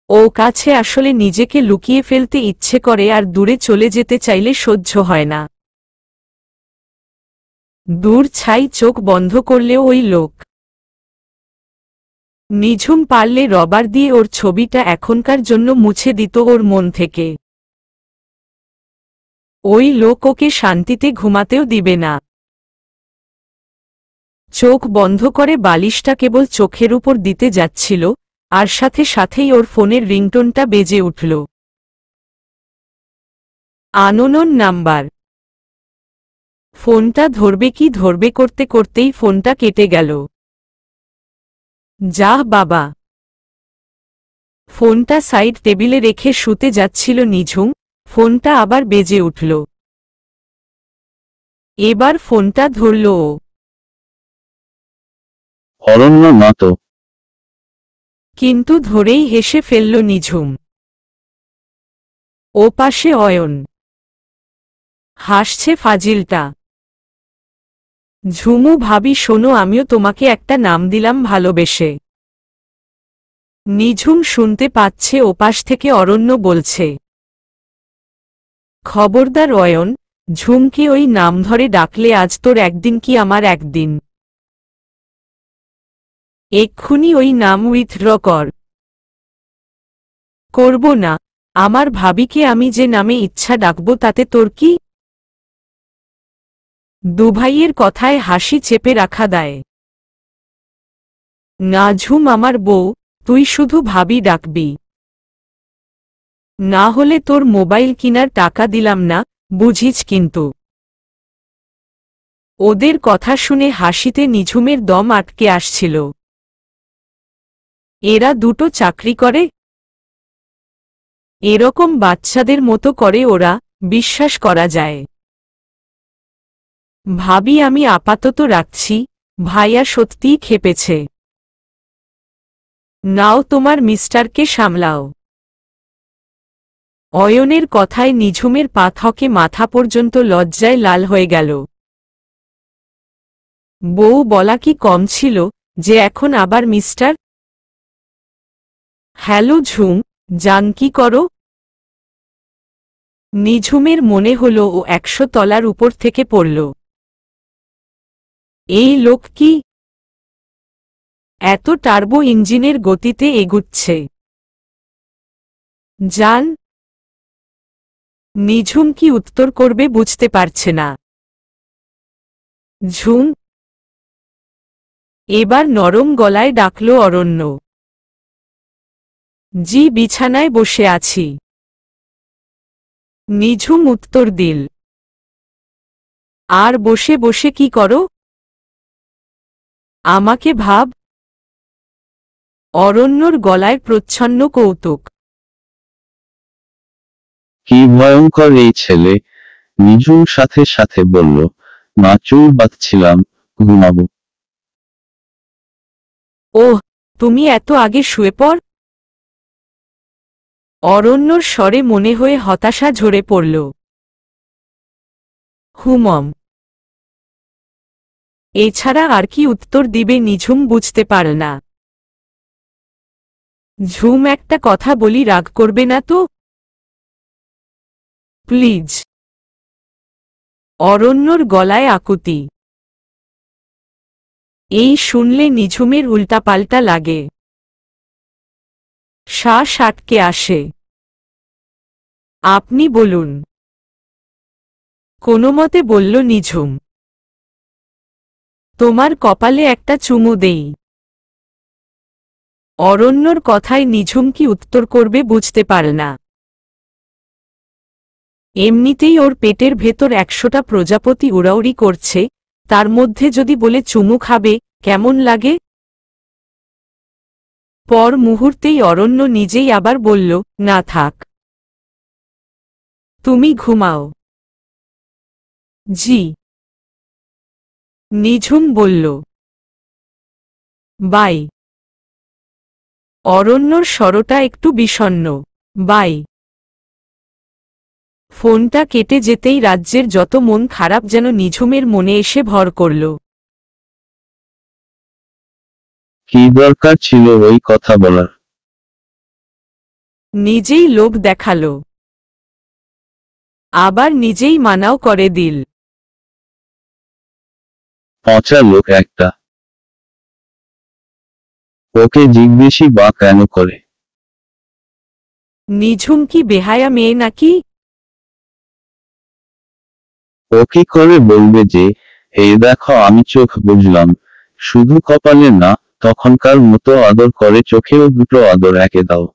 ও কাছে আসলে নিজেকে লুকিয়ে ফেলতে ইচ্ছে করে আর দূরে চলে যেতে চাইলে সহ্য হয় না। দূর ছাই চোখ বন্ধ করলেও ওই লোক। নিঝুম পারলে রবার দিয়ে ওর ছবিটা এখনকার জন্য মুছে দিত ওর মন থেকে। ওই লোক ওকে শান্তিতে ঘুমাতেও দিবে না। চোখ বন্ধ করে বালিশটা কেবল চোখের উপর দিতে যাচ্ছিল, আর সাথে সাথেই ওর ফোনের রিংটোনটা বেজে উঠল। Unknown number. ফোনটা ধরবে কি ধরবে করতে করতেই ফোনটা কেটে গেল। যাহ বাবা। ফোনটা সাইড টেবিলে রেখে শুতে যাচ্ছিল নিঝুম, ফোনটা আবার বেজে উঠল। এবার ফোনটা ধরল ও। অরণ্য না তো। কিন্তু ধরেই হেসে ফেলল নিঝুম। ও পাশে অয়ন। হাসছে ফাজিলটা। ঝুমু ভাবি শোনো, আমিও তোমাকে একটা নাম দিলাম ভালোবেসে। নিঝুম শুনতে পাচ্ছে ওপাশ থেকে অরণ্য বলছে। খবরদার অয়ন, ঝুমকে ওই নাম ধরে ডাকলে আজ তোর একদিন কি আমার একদিন। এক্ষুনি ওই নাম উইথড্র কর। করব না। আমার ভাবিকে আমি যে নামে ইচ্ছা ডাকব তাতে তোর কি? দুভাইয়ের কথায় হাসি চেপে রাখা দায়। না ঝুম আমার বউ, তুই শুধু ভাবি ডাকবি। না হলে তোর মোবাইল কিনার টাকা দিলাম না, বুঝিস কিন্তু। ওদের কথা শুনে হাসিতে নিঝুমের দম আটকে আসছিল। এরা দুটো চাকরি করে? এরকম বাচ্চাদের মতো করে ওরা, বিশ্বাস করা যায়। ভাবি আমি আপাতত রাখছি, ভাইয়া সত্যিই খেপেছে। নাও তোমার মিস্টারকে সামলাও। অয়নের কথায় নিঝুমের পা থকে মাথা পর্যন্ত লজ্জায় লাল হয়ে গেল। বউ বলা কি কম ছিল, যে এখন আবার মিস্টার? হ্যালো ঝুম, জান কি করো? নিঝুমের মনে হল ও 100 তলার উপর থেকে পড়ল। এই লোক কি এত টার্বো ইঞ্জিনের গতিতে এগুচ্ছে? জান। নিঝুম কি উত্তর করবে বুঝতে পারছে না। ঝুম। এবার নরম গলায় ডাকল অরণ্য। জি বিছানায় বসে আছি। নিঝুম উত্তর দিল। আর বসে বসে কি করো? আমাকে ভাব। অরণ্যর গলায় প্রচ্ছন্ন কৌতুক। কি ভয়ঙ্কর এই ছেলে। নিঝুম সাথে সাথে বলল, না চুল বাঁধছিলাম, ঘুমাবো। ওহ, তুমি এত আগে শুয়ে পড়? অরণ্যর স্বরে মনে হয়ে হতাশা ঝরে পড়ল। হুমম। এছাড়া আর কি উত্তর দিবে নিঝুম বুঝতে পারল না। ঝুম, একটা কথা বলি, রাগ করবে না তো? প্লিজ। অরণ্যর গলায় আকুতি। এই শুনলে নিঝুমের উল্টাপাল্টা লাগে, শ্বাস আটকে আসে। আপনি বলুন, কোনোমতে বলল নিঝুম। তোমার কপালে একটা চুমু দেই। অরণ্যর কথায় নিঝুম কি উত্তর করবে বুঝতে পারে না। এমনিতেই ওর পেটের ভেতর 100টা প্রজাপতি উড়াউড়ি করছে, তার মধ্যে যদি বলে চুমু খাবে, কেমন লাগে? পর মুহূর্তেই অরণ্য নিজেই আবার বলল, না থাক, তুমি ঘুমাও। জি। নিঝুম বলল, বাই। অরণ্যর স্বরটা একটু বিষণ্ণ। বাই। ফোনটা কেটে যেতেই রাজ্যের যত মন খারাপ যেন নিঝুমের মনে এসে ভর করল। কি দরকার ছিল ওই কথা বলার? নিজেই লোভ দেখাল, আবার নিজেই মানাও করে দিল। পচা লোক একটা। ওকে জিজ্ঞেসই বা কেন করে? নিঝুম কি বেহায়া মেয়ে নাকি? ও কি করে বলবে যে, এই দেখো আমি চোখ বুঝলাম, শুধু কপালে না, তখনকার মতো আদর করে চোখেও দুটো আদর একে দাও।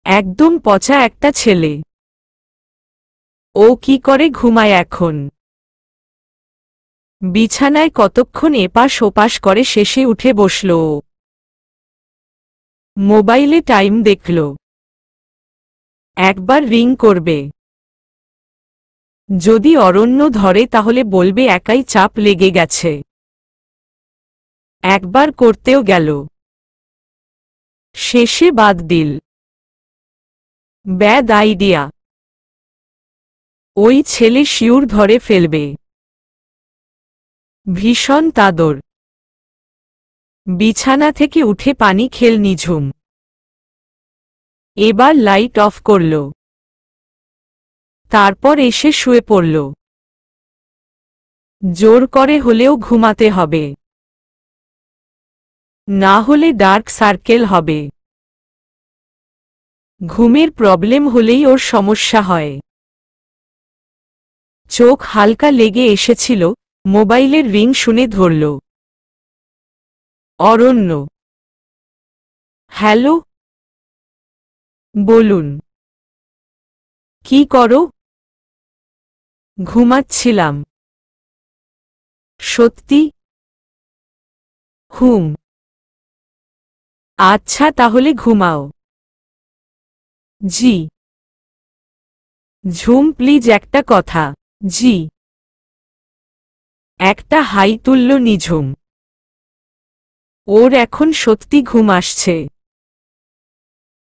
একদম পচা একটা ছেলে। ও কি করে ঘুমায় এখন? বিছানায় কতক্ষণ এপাশ ওপাশ করে শেষে উঠে বসল ও। মোবাইলে টাইম দেখল, একবার রিং করবে। যদি অরণ্য ধরে তাহলে বলবে একাই চাপ লেগে গেছে। একবার করতেও গেল, শেষে বাদ দিল। Bad idea. ওই ছেলে শিউর ধরে ফেলবে। ভীষণ তাদর। বিছানা থেকে উঠে পানি খেল নিঝুম। এবার লাইট অফ করল, তারপর এসে শুয়ে পড়ল। জোর করে হলেও ঘুমাতে হবে, না হলে ডার্ক সার্কেল হবে। ঘুমের প্রবলেম হলেই ওর সমস্যা হয়। চোখ হালকা লেগে এসেছিল, মোবাইলের রিং শুনে ধরল। অরণ্য। হ্যালো। বলুন। কি করো? ঘুমাচ্ছিলাম। সত্যি? হুম। আচ্ছা তাহলে ঘুমাও। জি। ঝুম, প্লিজ একটা কথা। জি। একটা হাই তুলল নিঝুম। ওর এখন সত্যি ঘুম আসছে।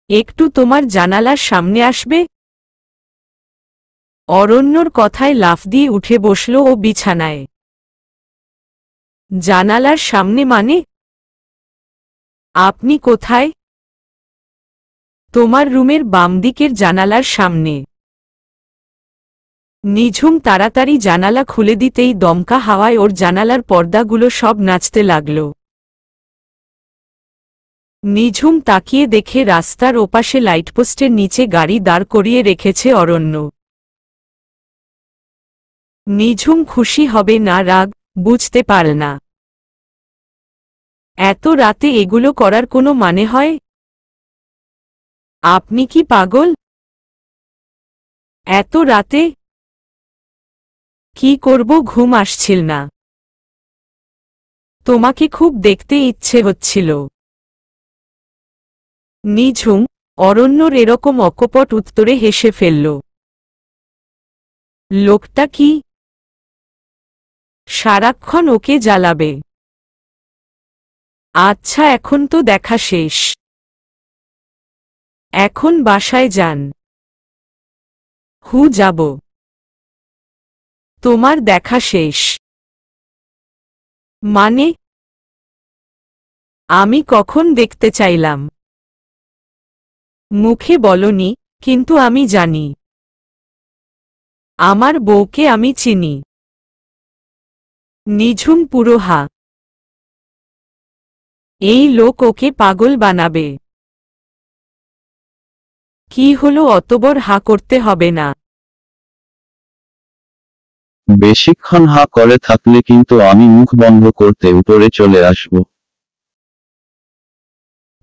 একটু তোমার জানালার সামনে আসবে? অরণ্যর কথায় লাফ দিয়ে উঠে বসল ও বিছানায়। জানালার সামনে মানে? আপনি কোথায়? তোমার রুমের বাম দিকের জানালার সামনে। নিঝুম তাড়াতাড়ি জানালা খুলে দিতেই দমকা হাওয়ায় ওর জানালার পর্দাগুলো সব নাচতে লাগল। নিঝুম তাকিয়ে দেখে রাস্তার ওপাশে লাইটপোস্টের নিচে গাড়ি দাঁড় করিয়ে রেখেছে অরণ্য। নিঝুম খুশি হবে না রাগ, বুঝতে পারে না। এত রাতে এগুলো করার কোনো মানে হয়? আপনি কি পাগল? এত রাতে? কি করব, ঘুম আসছিল না। তোমাকে খুব দেখতে ইচ্ছে হচ্ছিল। নিঝুম, অরণ্যর এরকম অকপট উত্তরে হেসে ফেলল। লোকটা কি সারাক্ষণ ওকে জ্বালাবে? আচ্ছা এখন তো দেখা শেষ। এখন বাসায় যান। হু, যাব। তোমার দেখা শেষ। মানে? আমি কখন দেখতে চাইলাম? মুখে বলনি, কিন্তু আমি জানি। আমার বউকে আমি চিনি। নিঝুম পুরো হা। এই লোক ওকে পাগল বানাবে। কি হলো, অতবর হা করতে হবে না। বেশিক্ষণ হা করে থাকলে কিন্তু আমি মুখ বন্ধ করতে উপরে চলে আসব।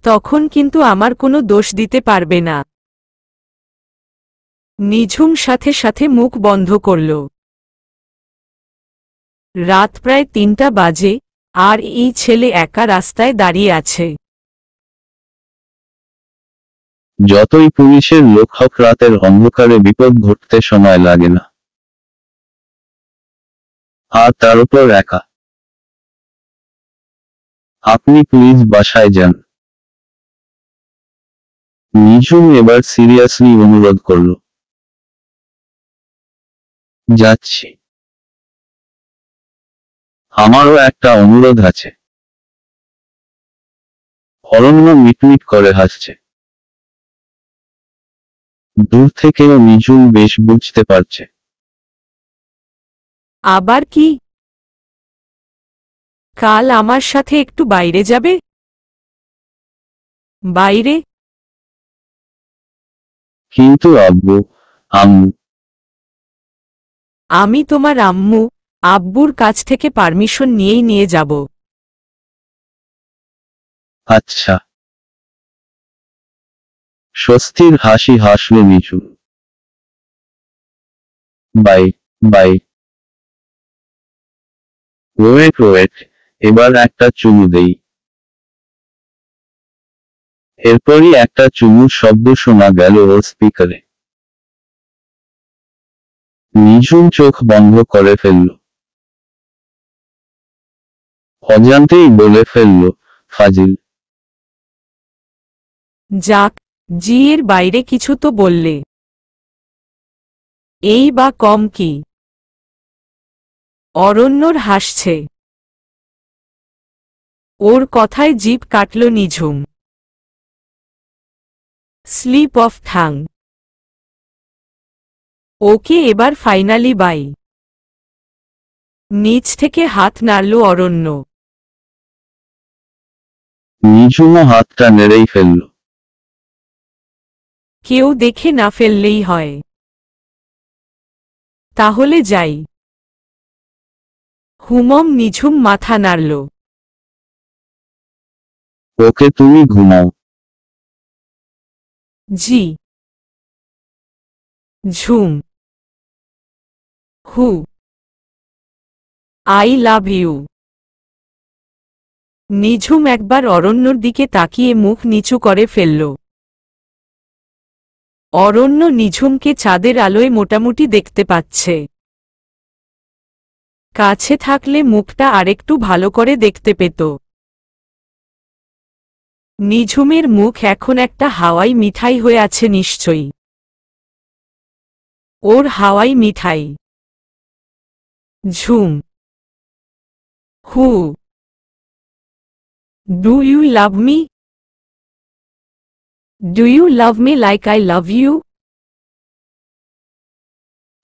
তখন কিন্তু আমার কোনো দোষ দিতে পারবে না। নিঝুম সাথে সাথে মুখ বন্ধ করল। রাত প্রায় 3টা বাজে, আর এই ছেলে একা রাস্তায় দাঁড়িয়ে আছে। যতই পুলিশের লোক হোক, রাতের অন্ধকারে বিপদ ঘটতে সময় লাগে না। আর তার উপর একা। আপনি প্লিজ বাসায় যান। নিঝুম এবার সিরিয়াসলি অনুরোধ করল। যাচ্ছি। আমারও একটা অনুরোধ আছে। অরণ্য মিটমিট করে হাসছে। দূর থেকেও নিঝুম বেশ বুঝতে পারছে। আবার কি? কাল আমার সাথে একটু বাইরে যাবে? বাইরে? কিন্তু আব্বু, আম্মু। আমি তোমার আম্মু আব্বুর কাছ থেকে পারমিশন নিয়েই নিয়ে যাব। আচ্ছা। স্বস্তির হাসি হাসল নিঝুম। Bye bye. ওয়েট, এবার একটা চুমু দেই। এরপরই একটা চুমুর শব্দ শোনা গেল ওর স্পিকারে। নিঝুম চোখ বন্ধ করে ফেলল। অজান্তেই বলে ফেলল, ফাজিল। যাক, জি এর বাইরে কিছু তো বললে। এই বা কম কি? অরণ্যর হাসছে। ওর কথায় জিভ কাটল নিঝুম। Slip of ঠাং। ওকে, এবার ফাইনালি বাই। নিচ থেকে হাত নাড়ল অরণ্য। নিঝুমও হাতটা নেড়েই ফেলল। কেউ দেখে না ফেললেই হয়। তাহলে যাই। হুমম নিঝুম মাথা নাড়ল। ওকে, তুমি ঘুমাও। জি। ঝুম। হু। I love you. নিঝুম একবার অরণ্যর দিকে তাকিয়ে মুখ নিচু করে ফেলল। অরণ্য নিঝুমকে চাঁদের আলোয় মোটামুটি দেখতে পাচ্ছে। কাছে থাকলে মুখটা আরেকটু ভালো করে দেখতে পেত। নিঝুমের মুখ এখন একটা হাওয়াই মিঠাই হয়ে আছে নিশ্চয়ই। ওর হাওয়াই মিঠাই। ঝুম। হু। Do you love me? Do you love me like I love you?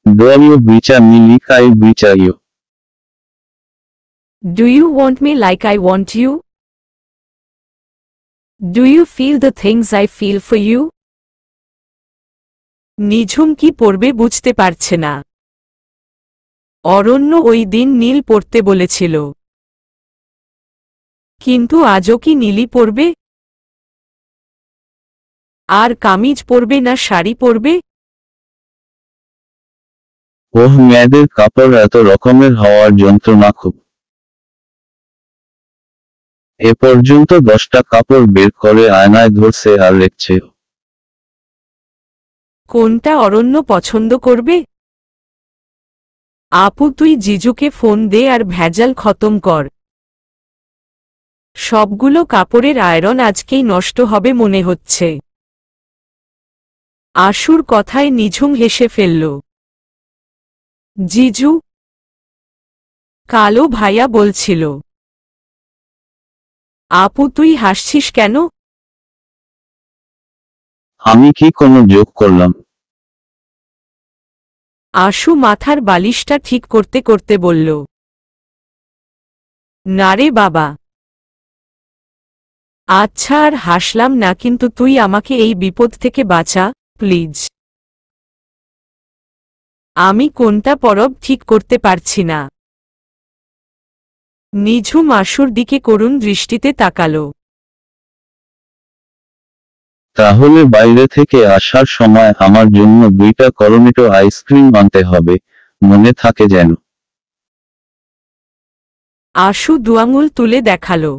Do you বিচার মি লিক আই বিচার you? Do you want me like I want you? Do you feel the things I feel for you? Nijhum কি পড়বে বুঝতে পারছে না। অরণ্য ওই দিন নীল পরতে বলেছিল, কিন্তু আজও কি নীলই পরবে? আর কামিজ পরবে না শাড়ি পরবে? ওহ, মেয়েদের কাপড় এত রকমের হওয়ার যন্ত্রণা খুব। এ পর্যন্ত 10টা কাপড় বের করে আয়নায় ধরছে আর রেখছে। কোনটা অরণ্য পছন্দ করবে? আপু, তুই জিজুকে ফোন দে আর ভেজাল খতম কর। সবগুলো কাপড়ের আয়রন আজকেই নষ্ট হবে মনে হচ্ছে। আশুর কথায় নিঝুম হেসে ফেলল। জিজু, কালো ভাইয়া বলছিল। আপু তুই হাসছিস কেন? আমি কি কোনো জোক করলাম? আশু মাথার বালিশটা ঠিক করতে করতে বলল। না রে বাবা। আচ্ছা আর হাসলাম না, কিন্তু তুই আমাকে এই বিপদ থেকে বাঁচা প্লিজ। আমি কোনটা পরব ঠিক করতে পারছি না। নিঝুম আশুর দিকে করুণ দৃষ্টিতে তাকালো। তাহলে বাইরে থেকে আসার সময় আমার জন্য 2টা করনেটো আইসক্রিম আনতে হবে, মনে থাকে যেন। আশু দুআঙুল তুলে দেখালো।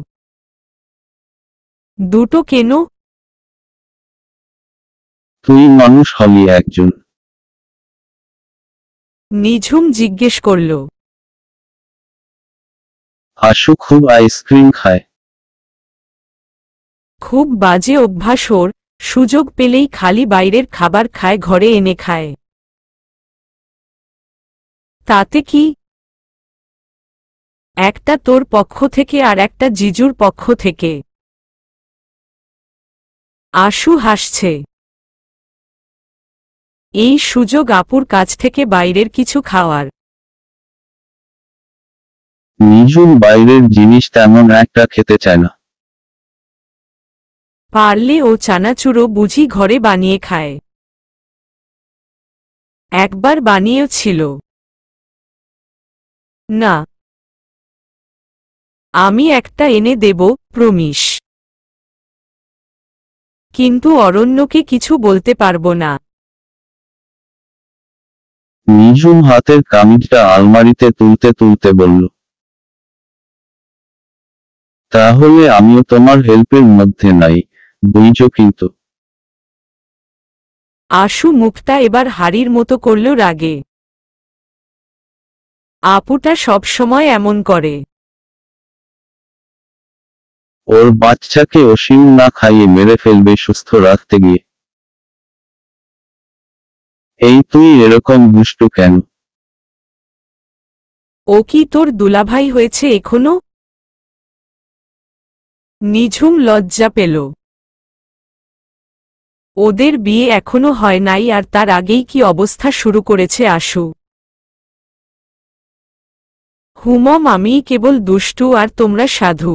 দুটো কেন? তুই মানুষ হলি একজন। নিঝুম জিজ্ঞেস করল। আশু খুব আইসক্রিম খায়। খুব বাজে অভ্যাস ওর, সুযোগ পেলেই খালি বাইরের খাবার খায়, ঘরে এনে খায়। তাতে কি? একটা তোর পক্ষ থেকে আর একটা জিজুর পক্ষ থেকে। আশু হাসছে। এই সুযোগ আপুর কাছ থেকে বাইরের কিছু খাওয়ার। নিঝুম বাইরের জিনিস তেমন একটা খেতে চায় না। পারলে ও চানাচুরো বুঝি ঘরে বানিয়ে খায়। একবার বানিয়েছিল। না, আমি একটা এনে দেব, প্রমিস। কিন্তু অরণ্যকে কিছু বলতে পারবো না। নিঝুম হাতের কামিজটা আলমারিতে তুলতে তুলতে বলল। তাহলে আমিও তোমার হেল্পের মধ্যে নাই, বুঝছো কিন্তু। আশু মুখটা এবার হাড়ির মতো করল রাগে। আপুটা সব সময় এমন করে। ওর বাচ্চাকে অসীম না খাইয়ে মেরে ফেলবে সুস্থ রাখতে গিয়ে। এই তুই এরকম দুষ্টু কেন? ও কি তোর দুলাভাই হয়েছে এখনো? নিঝুম লজ্জা পেল। ওদের বিয়ে এখনো হয় নাই আর তার আগেই কি অবস্থা শুরু করেছে আশু। হুমম, আমিই কেবল দুষ্টু আর তোমরা সাধু।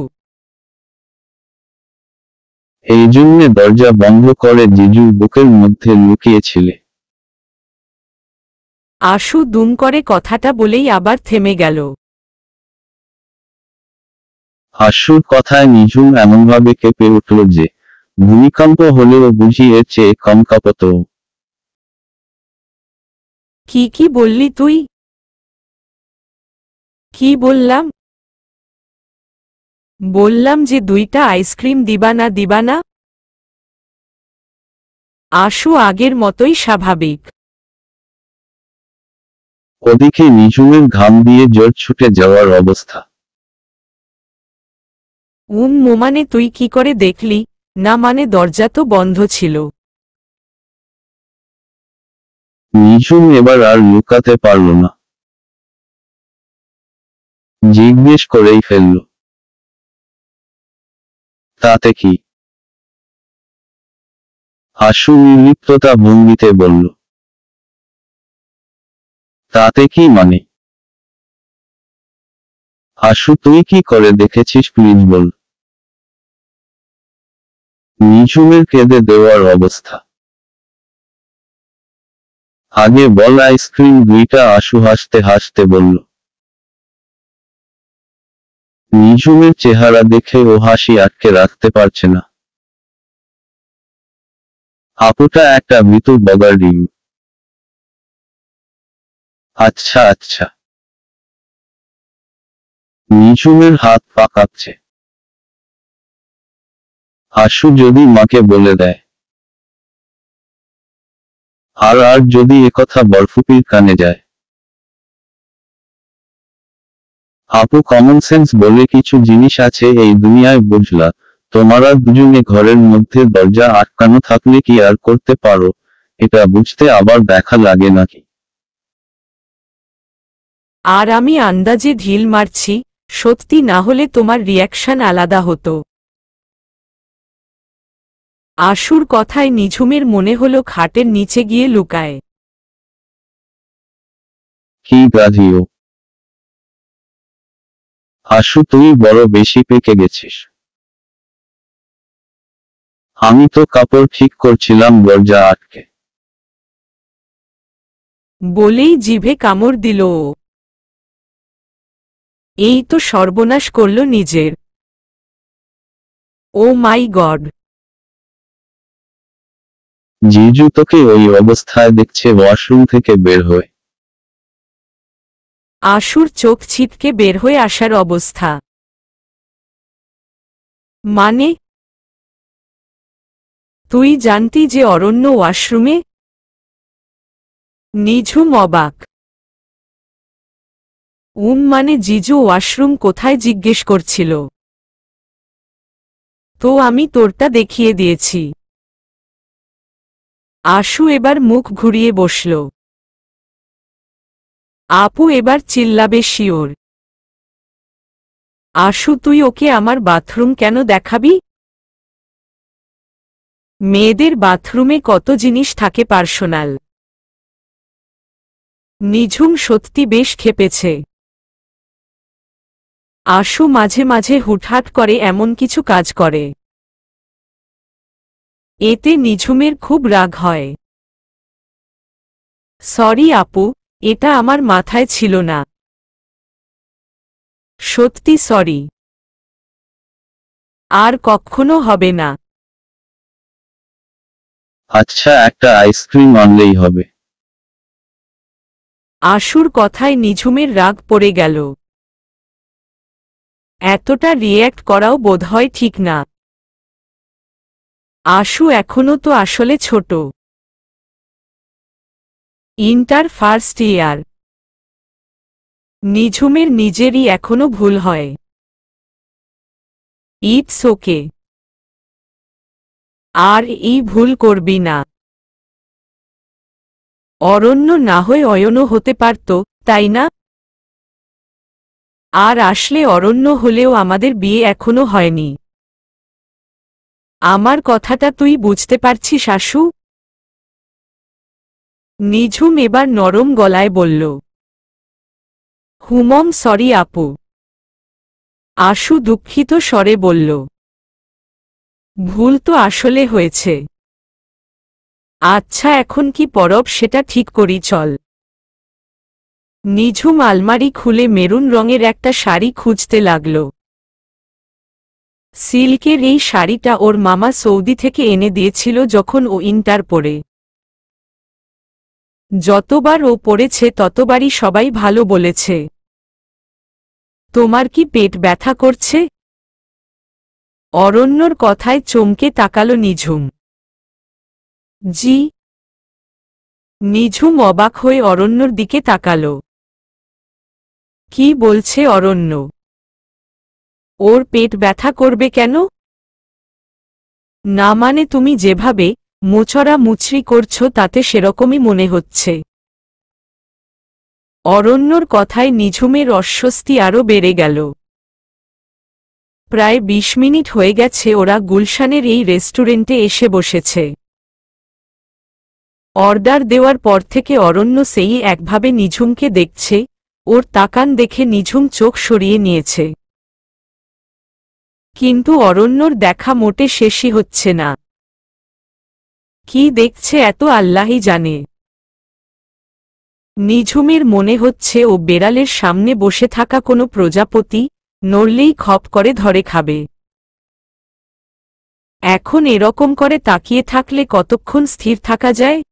এই জন্যে দরজা বন্ধ করে জিজুর বুকের মধ্যে লুকিয়েছিলে। আশু দুম করে কথাটা বলেই আবার থেমে গেল। আশুর কথায় নিঝুম এমনভাবে কেঁপে উঠল যে ভূমিকম্প হলেও বুঝি এর চেয়ে কম কাঁপত। কি কি বললি তুই? কি বললাম? বললাম যে 2টা আইসক্রিম দিবা না দিবা না? আশু আগের মতোই স্বাভাবিক। ওদিকে নিঝুমের ঘাম দিয়ে জ্বর ছুটে যাওয়ার অবস্থা। মানে তুই কি করে দেখলি? না মানে দরজা তো বন্ধ ছিল। নিঝুম এবার আর লুকাতে পারল না। জিজ্ঞেস করেই ফেলল। তাতে কি? আশু নির্লিপ্ততা ভঙ্গিতে বলল। তাতে কি মানে? আশু তুই কি করে দেখেছিস প্লিজ বল। নিঝুমের কেঁদে দেওয়ার অবস্থা। আগে বল আইসক্রিম 2টা, আশু হাসতে হাসতে বলল। নিঝুমের চেহারা দেখে ও হাসি আটকে রাখতে পারছে না। আপুটা একটা মৃত্যু বগার ডিম। আচ্ছা আচ্ছা। নিঝুমের হাত পা কাঁপছে। আশু যদি মাকে বলে দেয়? আর যদি একথা বরফুপির কানে যায়? আপু কমন সেন্স বলে কিছু জিনিস আছে এই দুনিয়ায়, বুঝলা? তোমরা দুজনে ঘরের মধ্যে দরজা আটকানো থাকলে কি আর করতে পারো? এটা বুঝতে আবার দেখা লাগে নাকি? আর আমি আন্দাজে ঢিল মারছি, সত্যি না হলে তোমার রিয়াকশন আলাদা হতো। আশুর কথায় নিঝুমের মনে হলো খাটের নিচে গিয়ে লুকায়। কি গাধিও! আশু, তুই বড় বেশি পেকে গেছিস। আমি তো কাপড় ঠিক করছিলাম দরজা আটকে। বলেই জিভে কামড় দিল ও। এই তো সর্বনাশ করল নিজের। ও মাই গড! জিজু তোকে ওই অবস্থায় দেখছে ওয়াশরুম থেকে বের হয়ে। আশুর চোখ ছিটকে বের হয়ে আসার অবস্থা। মানে? তুই জানতি যে অরণ্য ওয়াশরুমে? নিঝুম অবাক। মানে জিজু ওয়াশরুম কোথায় জিজ্ঞেস করছিল। তো আমি তোরটা দেখিয়ে দিয়েছি। আশু এবার মুখ ঘুরিয়ে বসল। আপু এবার চিল্লাবে শিওর। আশু, তুই ওকে আমার বাথরুম কেন দেখাবি? মেয়েদের বাথরুমে কত জিনিস থাকে পার্সোনাল। নিঝুম সত্যি বেশ ক্ষেপেছে। আশু মাঝে মাঝে হুটহাট করে এমন কিছু কাজ করে। এতে নিঝুমের খুব রাগ হয়। সরি আপু, এটা আমার মাথায় ছিল না। সত্যি সরি। আর কখনো হবে না। আচ্ছা, একটা আইসক্রিম আনলেই হবে। আশুর কথায় নিঝুমের রাগ পড়ে গেল। এতটা রিয়্যাক্ট করাও বোধহয় ঠিক না। আশু এখনো তো আসলে ছোট। Inter first year. নিঝুমের নিজেরই এখনো ভুল হয়। It's okay. আর এই ভুল করবি না। অরণ্য না হয়ে অয়নও হতে পারত, তাই না? আর আসলে অরণ্য হলেও আমাদের বিয়ে এখনো হয়নি। আমার কথাটা তুই বুঝতে পারছিস আশু? নিঝুম এবার নরম গলায় বলল। হুমম সরি আপু। আশু দুঃখিত স্বরে বলল। ভুল তো আসলে হয়েছে। আচ্ছা, এখন কি পরব সেটা ঠিক করি চল। নিঝুম আলমারি খুলে মেরুন রঙের একটা শাড়ি খুঁজতে লাগল। সিল্কের এই শাড়িটা ওর মামা সৌদি থেকে এনে দিয়েছিল যখন ও ইন্টার পড়ে। যতবার ও পড়েছে ততবারই সবাই ভালো বলেছে। তোমার কি পেট ব্যথা করছে? অরণ্যর কথায় চমকে তাকালো নিঝুম। জি। নিঝুম অবাক হয়ে অরণ্যর দিকে তাকাল। কি বলছে অরণ্য? ওর পেট ব্যথা করবে কেন? না মানে তুমি যেভাবে মোচড়া মুচড়ি করছো তাতে সেরকমই মনে হচ্ছে। অরণ্যর কথায় নিঝুমের অস্বস্তি আরও বেড়ে গেল। প্রায় ২০ মিনিট হয়ে গেছে ওরা গুলশানের এই রেস্টুরেন্টে এসে বসেছে। অর্ডার দেওয়ার পর থেকে অরণ্য সেই একভাবে নিঝুমকে দেখছে। ওর তাকান দেখে নিঝুম চোখ সরিয়ে নিয়েছে। কিন্তু অরণ্যর দেখা মোটে শেষই হচ্ছে না। কি দেখছে এত আল্লাহই জানে। নিঝুমের মনে হচ্ছে ও বেড়ালের সামনে বসে থাকা কোনো প্রজাপতি, নড়লেই খপ করে ধরে খাবে। এখন এরকম করে তাকিয়ে থাকলে কতক্ষণ স্থির থাকা যায়?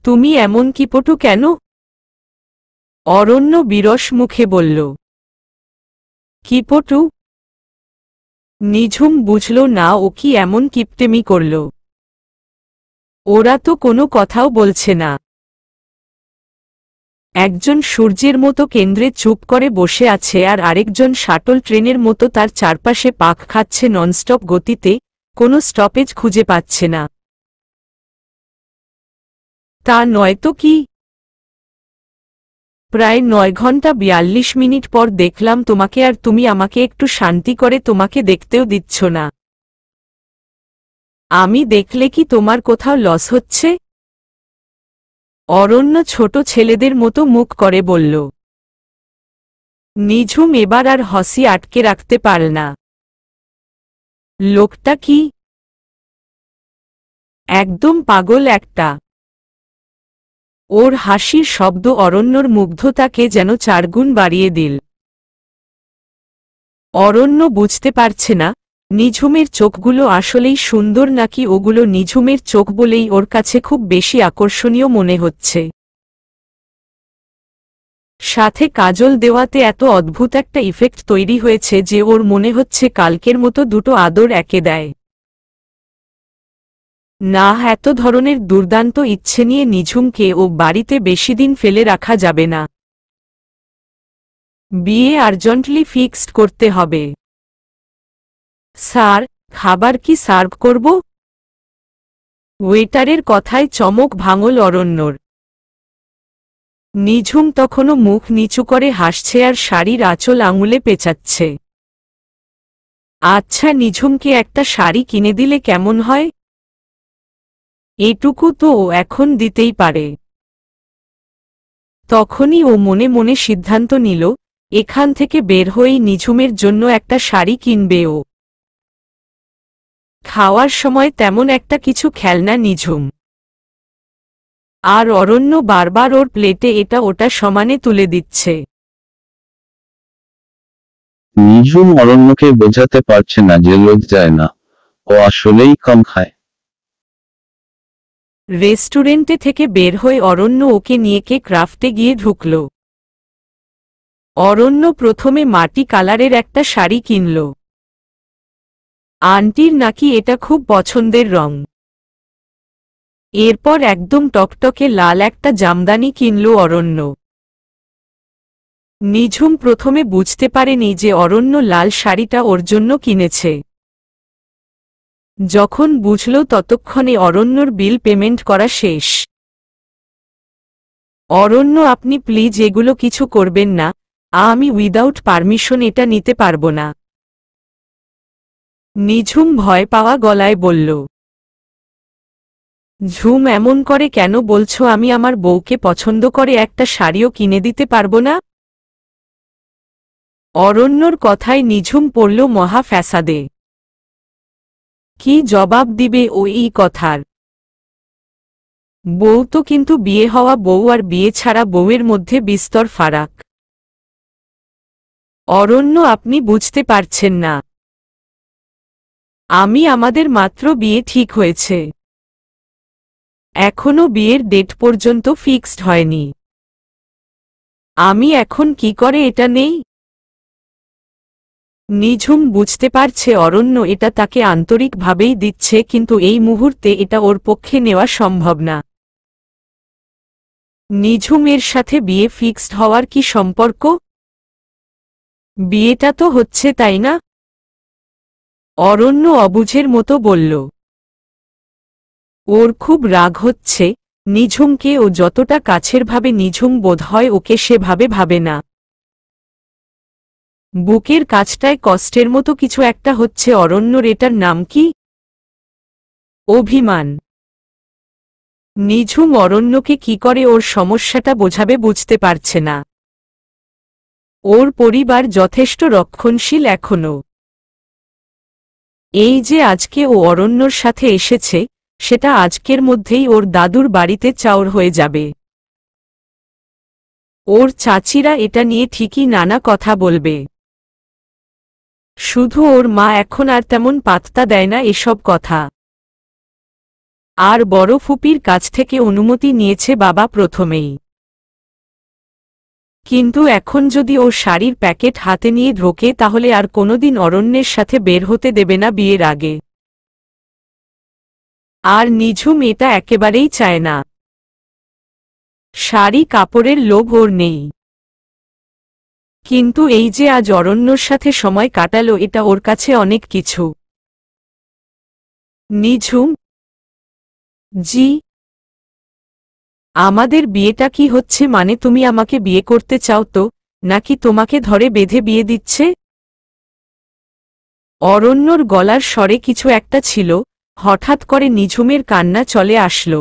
তুমি এমন কিপটু কেন? অরণ্য বিরস মুখে বলল। কিপটু? নিঝুম বুঝল না ও কি এমন কিপটেমি করল। ওরা তো কোনো কথাও বলছে না। একজন সূর্যের মতো কেন্দ্রে চুপ করে বসে আছে আর আরেকজন শাটল ট্রেনের মতো তার চারপাশে পাক খাচ্ছে ননস্টপ গতিতে, কোনো স্টপেজ খুঁজে পাচ্ছে না। তা নয়তো কি? প্রায় 9 ঘন্টা 42 মিনিট পর দেখলাম তোমাকে, আর তুমি আমাকে একটু শান্তি করে তোমাকে দেখতেও দিচ্ছ না। আমি দেখলে কি তোমার কোথাও লস হচ্ছে? অরণ্য ছোট ছেলেদের মতো মুখ করে বলল। নিঝুম এবার আর হাসি আটকে রাখতে পারল না। লোকটা কি একদম পাগল একটা। ওর হাসির শব্দ অরণ্যর মুগ্ধতাকে যেন 4 গুণ বাড়িয়ে দিল। অরণ্য বুঝতে পারছে না নিঝুমের চোখগুলো আসলেই সুন্দর নাকি ওগুলো নিঝুমের চোখ বলেই ওর কাছে খুব বেশি আকর্ষণীয় মনে হচ্ছে। সাথে কাজল দেওয়াতে এত অদ্ভুত একটা ইফেক্ট তৈরি হয়েছে যে ওর মনে হচ্ছে কালকের মতো দুটো আদর একে দেয়। না, এত ধরনের দুর্দান্ত ইচ্ছে নিয়ে নিঝুমকে ও বাড়িতে বেশিদিন ফেলে রাখা যাবে না। বিয়ে আর্জেন্টলি ফিক্সড করতে হবে। স্যার, খাবার কি সার্ভ করব? ওয়েটারের কথায় চমক ভাঙল অরণ্যর। নিঝুম তখনও মুখ নিচু করে হাসছে আর শাড়ির আঁচল আঙুলে পেঁচাচ্ছে। আচ্ছা, নিঝুমকে একটা শাড়ি কিনে দিলে কেমন হয়? এটুকু তো ও এখন দিতেই পারে। তখনই ও মনে মনে সিদ্ধান্ত নিল এখান থেকে বের হয়েই নিঝুমের জন্য একটা শাড়ি কিনবে ও। খাওয়ার সময় তেমন একটা কিছু খেলনা নিঝুম। আর অরণ্য বারবার ওর প্লেটে এটা ওটা সমানে তুলে দিচ্ছে। নিঝুম অরণ্যকে বোঝাতে পারছে না যে লজ্জায় না, ও আসলেই কম খায়। রেস্টুরেন্টে থেকে বের হয়ে অরণ্য ওকে নিয়ে ক্রাফটে গিয়ে ঢুকল। অরণ্য প্রথমে মাটি কালারের একটা শাড়ি কিনল। আন্টির নাকি এটা খুব পছন্দের রং। এরপর একদম টকটকে লাল একটা জামদানি কিনল অরণ্য। নিঝুম প্রথমে বুঝতে পারেনি যে অরণ্য লাল শাড়িটা ওর জন্য কিনেছে। যখন বুঝল ততক্ষণে অরণ্যর বিল পেমেন্ট করা শেষ। অরণ্য, আপনি প্লিজ এগুলো কিছু করবেন না, আমি উইদাউট পারমিশন এটা নিতে পারবো না। নিঝুম ভয় পাওয়া গলায় বলল। ঝুম, এমন করে কেন বলছো? আমি আমার বউকে পছন্দ করে একটা শাড়িও কিনে দিতে পারবো না? অরণ্যর কথায় নিঝুম পড়ল মহা ফ্যাসাদে। কি জবাব দিবে ও এই কথার? বউ তো, কিন্তু বিয়ে হওয়া বউ আর বিয়ে ছাড়া বউয়ের মধ্যে বিস্তর ফারাক। অরণ্য, আপনি বুঝতে পারছেন না। আমাদের মাত্র বিয়ে ঠিক হয়েছে। এখনো বিয়ের ডেট পর্যন্ত ফিক্সড হয়নি। আমি এখন কি করে এটা নেই? নিঝুম বুঝতে পারছে অরণ্য এটা তাকে আন্তরিকভাবেই দিচ্ছে, কিন্তু এই মুহূর্তে এটা ওর পক্ষে নেওয়া সম্ভব না। নিঝুমের সাথে বিয়ে ফিক্সড হওয়ার কি সম্পর্ক? বিয়েটা তো হচ্ছে, তাই না? অরণ্য অবুঝের মতো বলল। ওর খুব রাগ হচ্ছে নিঝুমকে ও যতটা কাছের ভাবে নিঝুম বোধ হয় ওকে সেভাবে ভাবে না। বুকের কাছটায় কষ্টের মতো কিছু একটা হচ্ছে অরণ্যর। এটার নাম কি? অভিমান। নিঝুম অরণ্যকে কি করে ওর সমস্যাটা বোঝাবে বুঝতে পারছে না। ওর পরিবার যথেষ্ট রক্ষণশীল এখনো। এই যে আজকে ও অরণ্যর সাথে এসেছে, সেটা আজকের মধ্যেই ওর দাদুর বাড়িতে চাউর হয়ে যাবে। ওর চাচিরা এটা নিয়ে ঠিকই নানা কথা বলবে। শুধু ওর মা এখন আর তেমন পাত্তা দেয় না এসব কথা। আর বড় ফুপির কাছ থেকে অনুমতি নিয়েছে বাবা প্রথমেই। কিন্তু এখন যদি ও শাড়ির প্যাকেট হাতে নিয়ে ঢোকে তাহলে আর কোনোদিন অরণ্যের সাথে বের হতে দেবে না বিয়ের আগে। আর নিঝুম এটা একেবারেই চায় না। শাড়ি কাপড়ের লোভ ওর নেই। কিন্তু এই যে আজ অরণ্যর সাথে সময় কাটালো, এটা ওর কাছে অনেক কিছু। নিঝুম, জি? আমাদের বিয়েটা কি হচ্ছে? মানে তুমি আমাকে বিয়ে করতে চাও তো, নাকি তোমাকে ধরে বেঁধে বিয়ে দিচ্ছে? অরণ্যর গলার স্বরে কিছু একটা ছিল। হঠাৎ করে নিঝুমের কান্না চলে আসলো।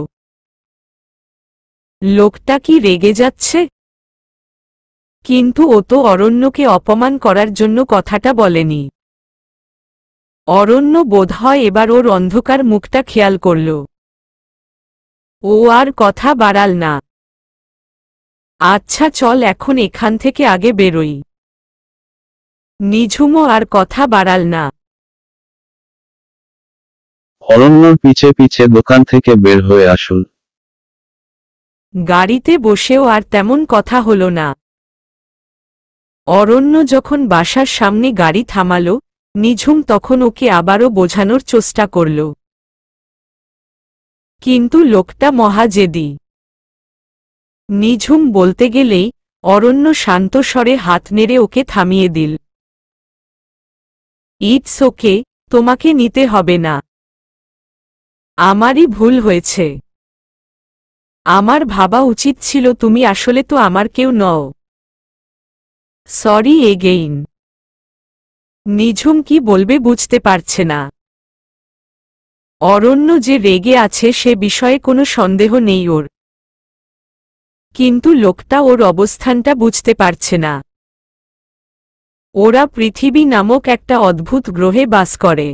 লোকটা কি রেগে যাচ্ছে? কিন্তু ও তো অরণ্যকে অপমান করার জন্য কথাটা বলেনি। অরণ্য বোধহয় এবার ওর অন্ধকার মুখটা খেয়াল করল। ও আর কথা বাড়াল না। আচ্ছা চল এখন এখান থেকে আগে বেরোই। নিঝুমও আর কথা বাড়াল না। অরণ্যর পিছে পিছে দোকান থেকে বের হয়ে আসল। গাড়িতে বসেও আর তেমন কথা হলো না। অরণ্য যখন বাসার সামনে গাড়ি থামালো, নিঝুম তখন ওকে আবারও বোঝানোর চেষ্টা করল। কিন্তু লোকটা মহাজেদি। নিঝুম বলতে গেলেই অরণ্য শান্ত স্বরে হাত নেড়ে ওকে থামিয়ে দিল। ইটস ওকে, তোমাকে নিতে হবে না। আমারই ভুল হয়েছে। আমার ভাবা উচিত ছিল তুমি আসলে তো আমার কেউ নও। Sorry again. নিঝুম কি বলবে বুঝতে পারছে না। অরণ্য যে রেগে আছে সে বিষয়ে কোনো সন্দেহ নেই ওর। কিন্তু লোকটা ওর অবস্থানটা বুঝতে পারছে না। ওরা পৃথিবী নামক একটা অদ্ভুত গ্রহে বাস করে।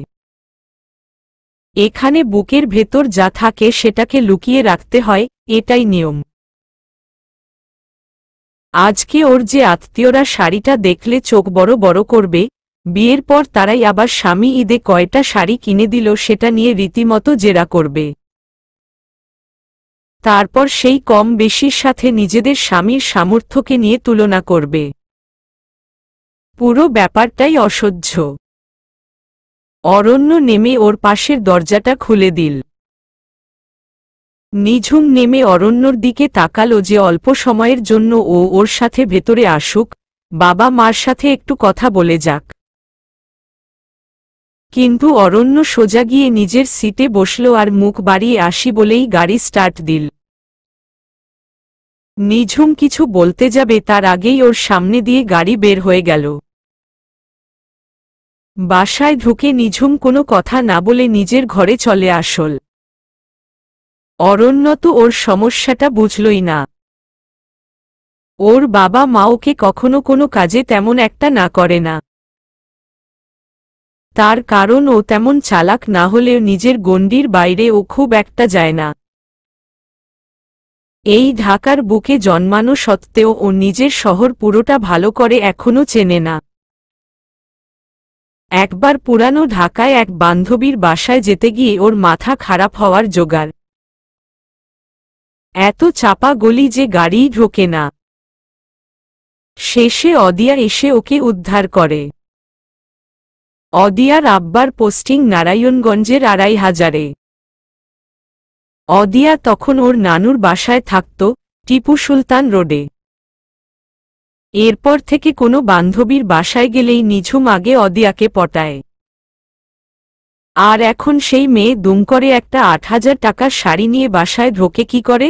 এখানে বুকের ভেতর যা থাকে সেটাকে লুকিয়ে রাখতে হয়, এটাই নিয়ম। আজকে ওর যে আত্মীয়রা শাড়িটা দেখলে চোখ বড় বড় করবে, বিয়ের পর তারাই আবার স্বামী ঈদে কয়টা শাড়ি কিনে দিল সেটা নিয়ে রীতিমতো জেরা করবে। তারপর সেই কম বেশির সাথে নিজেদের স্বামীর সামর্থ্যকে নিয়ে তুলনা করবে। পুরো ব্যাপারটাই অসহ্য। অরণ্য নেমে ওর পাশের দরজাটা খুলে দিল। নিঝুম নেমে অরণ্যর দিকে তাকালো যে অল্প সময়ের জন্য ও ওর সাথে ভেতরে আসুক, বাবা মার সাথে একটু কথা বলে যাক। কিন্তু অরণ্য সোজা গিয়ে নিজের সিটে বসল আর মুখ বাড়িয়ে আসি বলেই গাড়ি স্টার্ট দিল। নিঝুম কিছু বলতে যাবে তার আগেই ওর সামনে দিয়ে গাড়ি বের হয়ে গেল। বাসায় ঢুকে নিঝুম কোনো কথা না বলে নিজের ঘরে চলে আসল। অরণ্য তো ওর সমস্যাটা বুঝলই না। ওর বাবা মা ওকে কখনো কোনো কাজে তেমন একটা না করে না। তার কারণ ও তেমন চালাক না হলেও নিজের গণ্ডির বাইরে ও খুব একটা যায় না। এই ঢাকার বুকে জন্মানো সত্ত্বেও ও নিজের শহর পুরোটা ভালো করে এখনো চেনে না। একবার পুরানো ঢাকায় এক বান্ধবীর বাসায় যেতে গিয়ে ওর মাথা খারাপ হওয়ার জোগাড়। এত চাপা গলি যে গাড়িই ঢোকে না। শেষে অদিয়া এসে ওকে উদ্ধার করে। অদিয়ার আব্বার পোস্টিং নারায়ণগঞ্জের ২৫০০-এ। অদিয়া তখন ওর নানুর বাসায় থাকত, টিপু সুলতান রোডে। এরপর থেকে কোনো বান্ধবীর বাসায় গেলেই নিঝুম আগে অদিয়াকে পটায়। আর এখন সেই মেয়ে দুম করে একটা ৮০০০ টাকার শাড়ি নিয়ে বাসায় ঢোকে কি করে?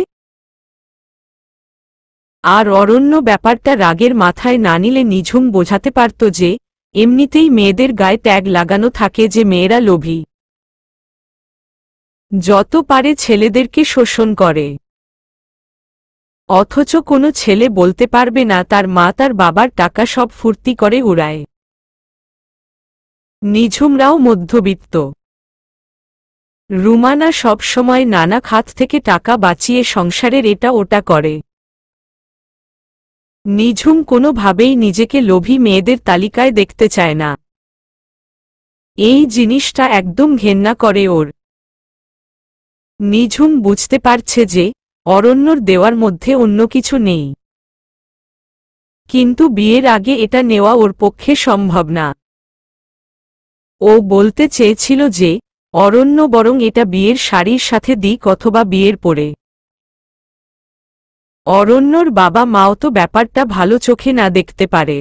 আর অরণ্য ব্যাপারটা রাগের মাথায় না নিলে নিঝুম বোঝাতে পারত যে এমনিতেই মেয়েদের গায়ে ট্যাগ লাগানো থাকে যে মেয়েরা লোভী, যত পারে ছেলেদেরকে শোষণ করে। অথচ কোনো ছেলে বলতে পারবে না তার মা তার বাবার টাকা সব ফুর্তি করে উড়ায়। নিঝুমরাও মধ্যবিত্ত। রুমানা সব সময় নানা খাত থেকে টাকা বাঁচিয়ে সংসারের এটা ওটা করে। নিঝুম কোনোভাবেই নিজেকে লোভী মেয়েদের তালিকায় দেখতে চায় না। এই জিনিসটা একদম ঘেন্না করে ওর। নিঝুম বুঝতে পারছে যে অরণ্যর দেওয়ার মধ্যে অন্য কিছু নেই। কিন্তু বিয়ের আগে এটা নেওয়া ওর পক্ষে সম্ভব না। ও বলতে চেয়েছিল যে অরণ্য বরং এটা বিয়ের শাড়ির সাথে দিক অথবা বিয়ের পরে। অরণ্যর বাবা মাও তো ব্যাপারটা ভালো চোখে না দেখতে পারে।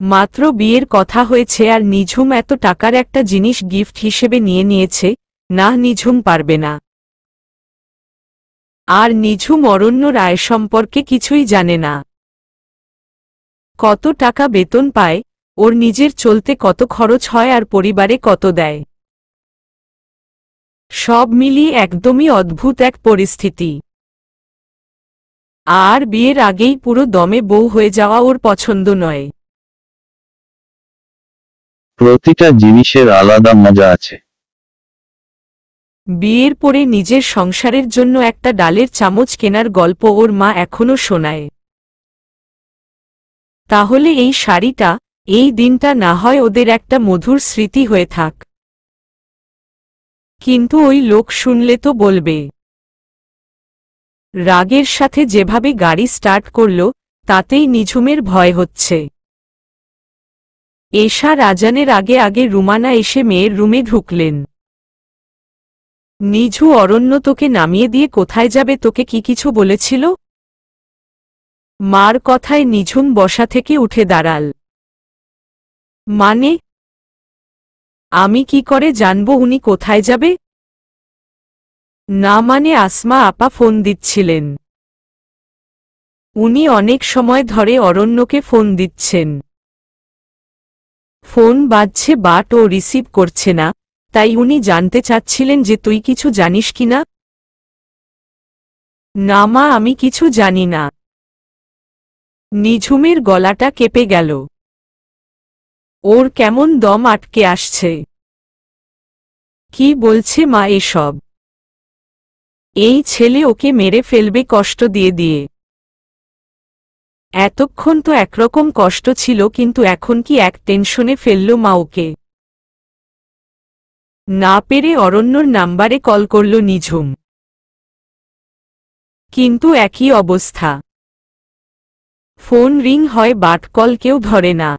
মাত্র বিয়ের কথা হয়েছে আর নিঝুম এত টাকার একটা জিনিস গিফট হিসেবে নিয়ে নিয়েছে, না নিঝুম পারবে না। আর নিঝুম অরণ্য রায় সম্পর্কে কিছুই জানে না। কত টাকা বেতন পায়, ওর নিজের চলতে কত খরচ হয় আর পরিবারে কত দেয়, সব মিলিয়ে একদমই অদ্ভুত এক পরিস্থিতি। আর বিয়ের আগেই পুরো দমে বউ হয়ে যাওয়া ওর পছন্দ নয়। প্রতিটা জিনিসের আলাদা মজা আছে। বিয়ের পরে নিজের সংসারের জন্য একটা ডালের চামচ কেনার গল্প ওর মা এখনো শোনায়। তাহলে এই শাড়িটা, এই দিনটা না হয় ওদের একটা মধুর স্মৃতি হয়ে থাক। কিন্তু ওই লোক শুনলে তো বলবে। রাগের সাথে যেভাবে গাড়ি স্টার্ট করল, তাতেই নিঝুমের ভয় হচ্ছে। এশার আজানের আগে আগে রুমানা এসে মেয়ের রুমে ঢুকলেন। নিঝু, অরণ্য তোকে নামিয়ে দিয়ে কোথায় যাবে, তোকে কি কিছু বলেছিল? মার কথায় নিঝুম বসা থেকে উঠে দাঁড়াল। মানে? আমি কি করে জানবো উনি কোথায় যাবে? না মানে আসমা আপা ফোন দিচ্ছিলেন। উনি অনেক সময় ধরে অরণ্যকে ফোন দিচ্ছেন। ফোন বাজছে বাট ও রিসিভ করছে না, তাই উনি জানতে চাচ্ছিলেন যে তুই কিছু জানিস কিনা। না মা, আমি কিছু জানি না। নিঝুমের গলাটা কেঁপে গেল। ওর কেমন দম আটকে আসছে। কি বলছে মা এসব? এই ছেলে ওকে মেরে ফেলবে কষ্ট দিয়ে দিয়ে। এতক্ষণ তো একরকম কষ্ট ছিল, কিন্তু এখন কি এক টেনশনে ফেলল মা ওকে। না পেরে অরণ্যর নাম্বারে কল করল নিঝুম। কিন্তু একই অবস্থা। ফোন রিং হয় বাট কল কেউ ধরে না।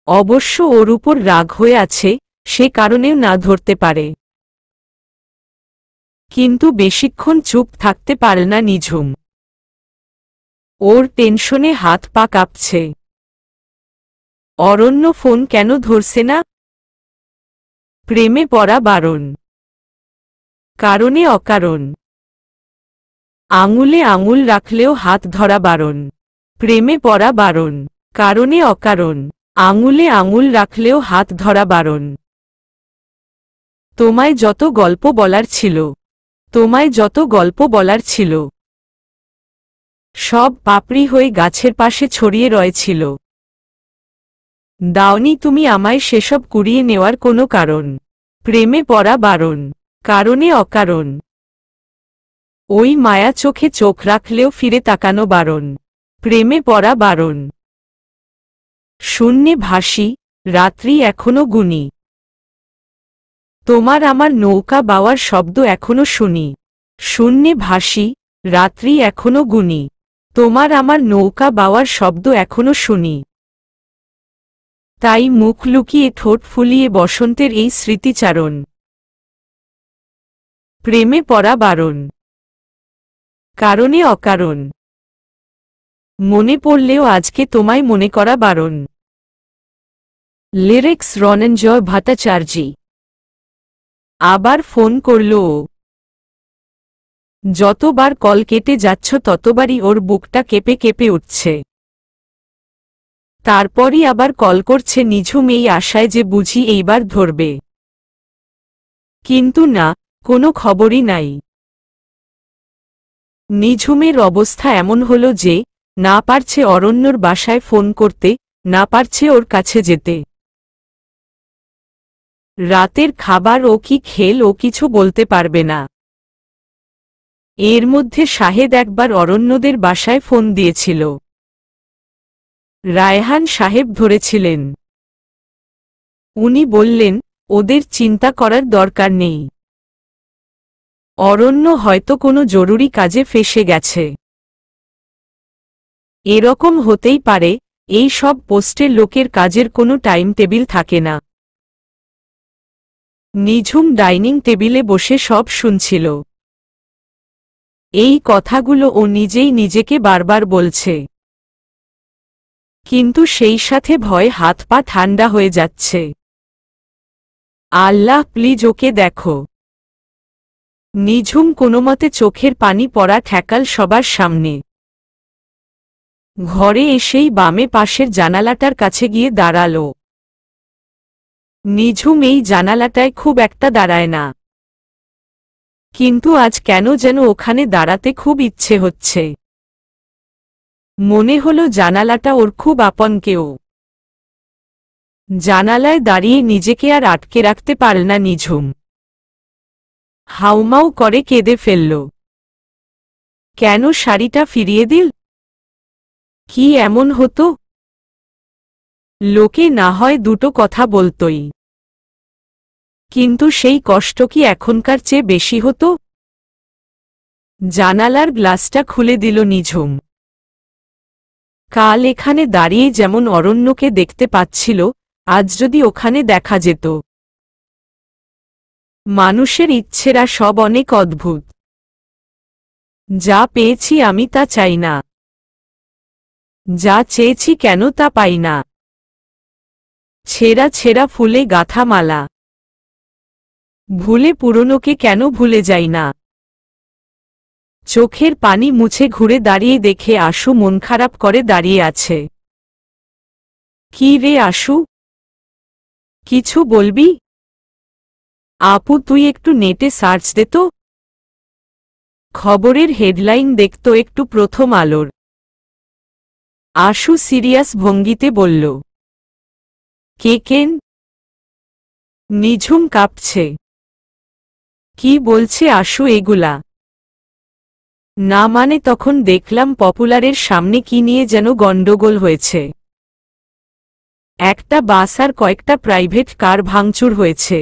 অবশ্য ওর উপর রাগ হয়ে আছে, সে কারণেও না ধরতে পারে। কিন্তু বেশিক্ষণ চুপ থাকতে পারে না নিঝুম। ওর টেনশনে হাত পা কাঁপছে। অরণ্য ফোন কেন ধরছে না? প্রেমে পড়া বারণ। কারণে অকারণ। আঙুলে আঙুল রাখলেও হাত ধরা বারণ। প্রেমে পড়া বারণ। কারণে অকারণ। আঙুলে আঙুল রাখলেও হাত ধরা বারণ। তোমায় যত গল্প বলার ছিল, তোমায় যত গল্প বলার ছিল, সব পাপড়ি হয়ে গাছের পাশে ছড়িয়ে রয়েছিল। দাওনি তুমি আমায় সেসব কুড়িয়ে নেওয়ার কোনো কারণ। প্রেমে পড়া বারণ। কারণে অকারণ। ওই মায়া চোখে চোখ রাখলেও ফিরে তাকানো বারণ। প্রেমে পড়া বারণ। শূন্যে ভাসি, রাত্রি এখনো গুনি। তোমার আমার নৌকা বাওয়ার শব্দ এখনো শুনি। শূন্যে ভাসি, রাত্রি এখনো গুনি। তোমার আমার নৌকা বাওয়ার শব্দ এখনো শুনি। তাই মুখ লুকিয়ে ঠোঁট ফুলিয়ে বসন্তের এই স্মৃতিচারণ। প্রেমে পড়া বারণ। কারণে অকারণ। মনে পড়লেও আজকে তোমায় মনে করা বারণ। লিরিক্স রণঞ্জয় ভট্টাচার্যি। আবার ফোন করল ও। যতবার কল কেটে যাচ্ছ ততবারই ওর বুকটা কেঁপে কেঁপে উঠছে। তারপরই আবার কল করছে নিঝুম এই আশায় যে বুঝি এইবার ধরবে। কিন্তু না, কোনো খবরই নাই। নিঝুমের অবস্থা এমন হল যে, না পারছে অরণ্যর বাসায় ফোন করতে, না পারছে ওর কাছে যেতে। রাতের খাবার ও কি খেল ও কিছু বলতে পারবে না। এর মধ্যে শাহেদ একবার অরণ্যদের বাসায় ফোন দিয়েছিল। রায়হান সাহেব ধরেছিলেন। উনি বললেন, ওদের চিন্তা করার দরকার নেই। অরণ্য হয়তো কোনো জরুরি কাজে ফেঁসে গেছে। এরকম হতেই পারে, এই সব পোস্টে লোকের কাজের কোনো টাইম টেবিল থাকে না। নিঝুম ডাইনিং টেবিলে বসে সব শুনছিল। এই কথাগুলো ও নিজেই নিজেকে বারবার বলছে। কিন্তু সেই সাথে ভয় হাত পা ঠান্ডা হয়ে যাচ্ছে। আল্লাহ প্লিজ ওকে দেখো। নিঝুম কোনোমতে চোখের পানি পড়া ঠেকাল সবার সামনে। ঘরে এসেই বামে পাশের জানালাটার কাছে গিয়ে দাঁড়াল। নিঝুম এই জানালাটায় খুব একটা দাঁড়ায় না, কিন্তু আজ কেন যেন ওখানে দাঁড়াতে খুব ইচ্ছে হচ্ছে। মনে হলো জানালাটা ওর খুব আপন কেউ। জানালায় দাঁড়িয়ে নিজেকে আর আটকে রাখতে পারল না নিঝুম। হাউমাউ করে কেঁদে ফেলল। কেন শাড়িটা ফিরিয়ে দিল? কি এমন হতো? লোকে না হয় দুটো কথা বলতই, কিন্তু সেই কষ্ট কি এখনকার চেয়ে বেশি হতো? জানালার গ্লাসটা খুলে দিল নিঝুম। কাল এখানে দাঁড়িয়ে যেমন অরণ্যকে দেখতে পাচ্ছিল, আজ যদি ওখানে দেখা যেত। মানুষের ইচ্ছেরা সব অনেক অদ্ভুত। যা পেয়েছি আমি তা চাই না, যা চেয়েছি কেন তা পাই না। ছেঁড়া ছেঁড়া ফুলে গাঁথা মালা, ভুলে পুরনোকে কেন ভুলে যাই না। চোখের পানি মুছে ঘুরে দাঁড়িয়ে দেখে আশু মন খারাপ করে দাঁড়িয়ে আছে। কি রে আশু, কিছু বলবি? আপু তুই একটু নেটে সার্চ দে তো, খবরের হেডলাইন দেখতো একটু প্রথম আলোর। আশু সিরিয়াস ভঙ্গিতে বলল। কে কেন? নিঝুম কাঁপছে। কি বলছে আশু এগুলা? না মানে তখন দেখলাম পপুলারের সামনে কি নিয়ে যেন গন্ডগোল হয়েছে। একটা বাস আর কয়েকটা প্রাইভেট কার ভাঙচুর হয়েছে।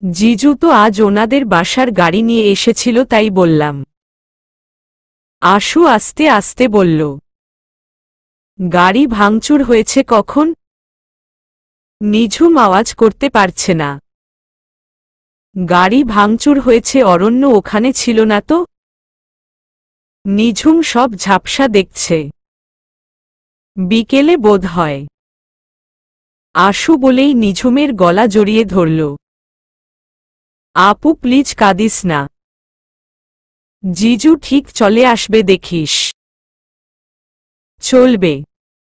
জিজু তো আজ ওনাদের বাসার গাড়ি নিয়ে এসেছিল তাই বললাম। আশু আস্তে আস্তে বলল। গাড়ি ভাঙচুর হয়েছে কখন? নিঝুম আওয়াজ করতে পারছে না। গাড়ি ভাঙচুর হয়েছে অরণ্য ওখানে ছিল না তো? নিঝুম সব ঝাপসা দেখছে। বিকেলে বোধ হয়। আশু বলেই নিঝুমের গলা জড়িয়ে ধরল। আপু প্লিজ কাঁদিস না, জিজু ঠিক চলে আসবে দেখিস। চলবে।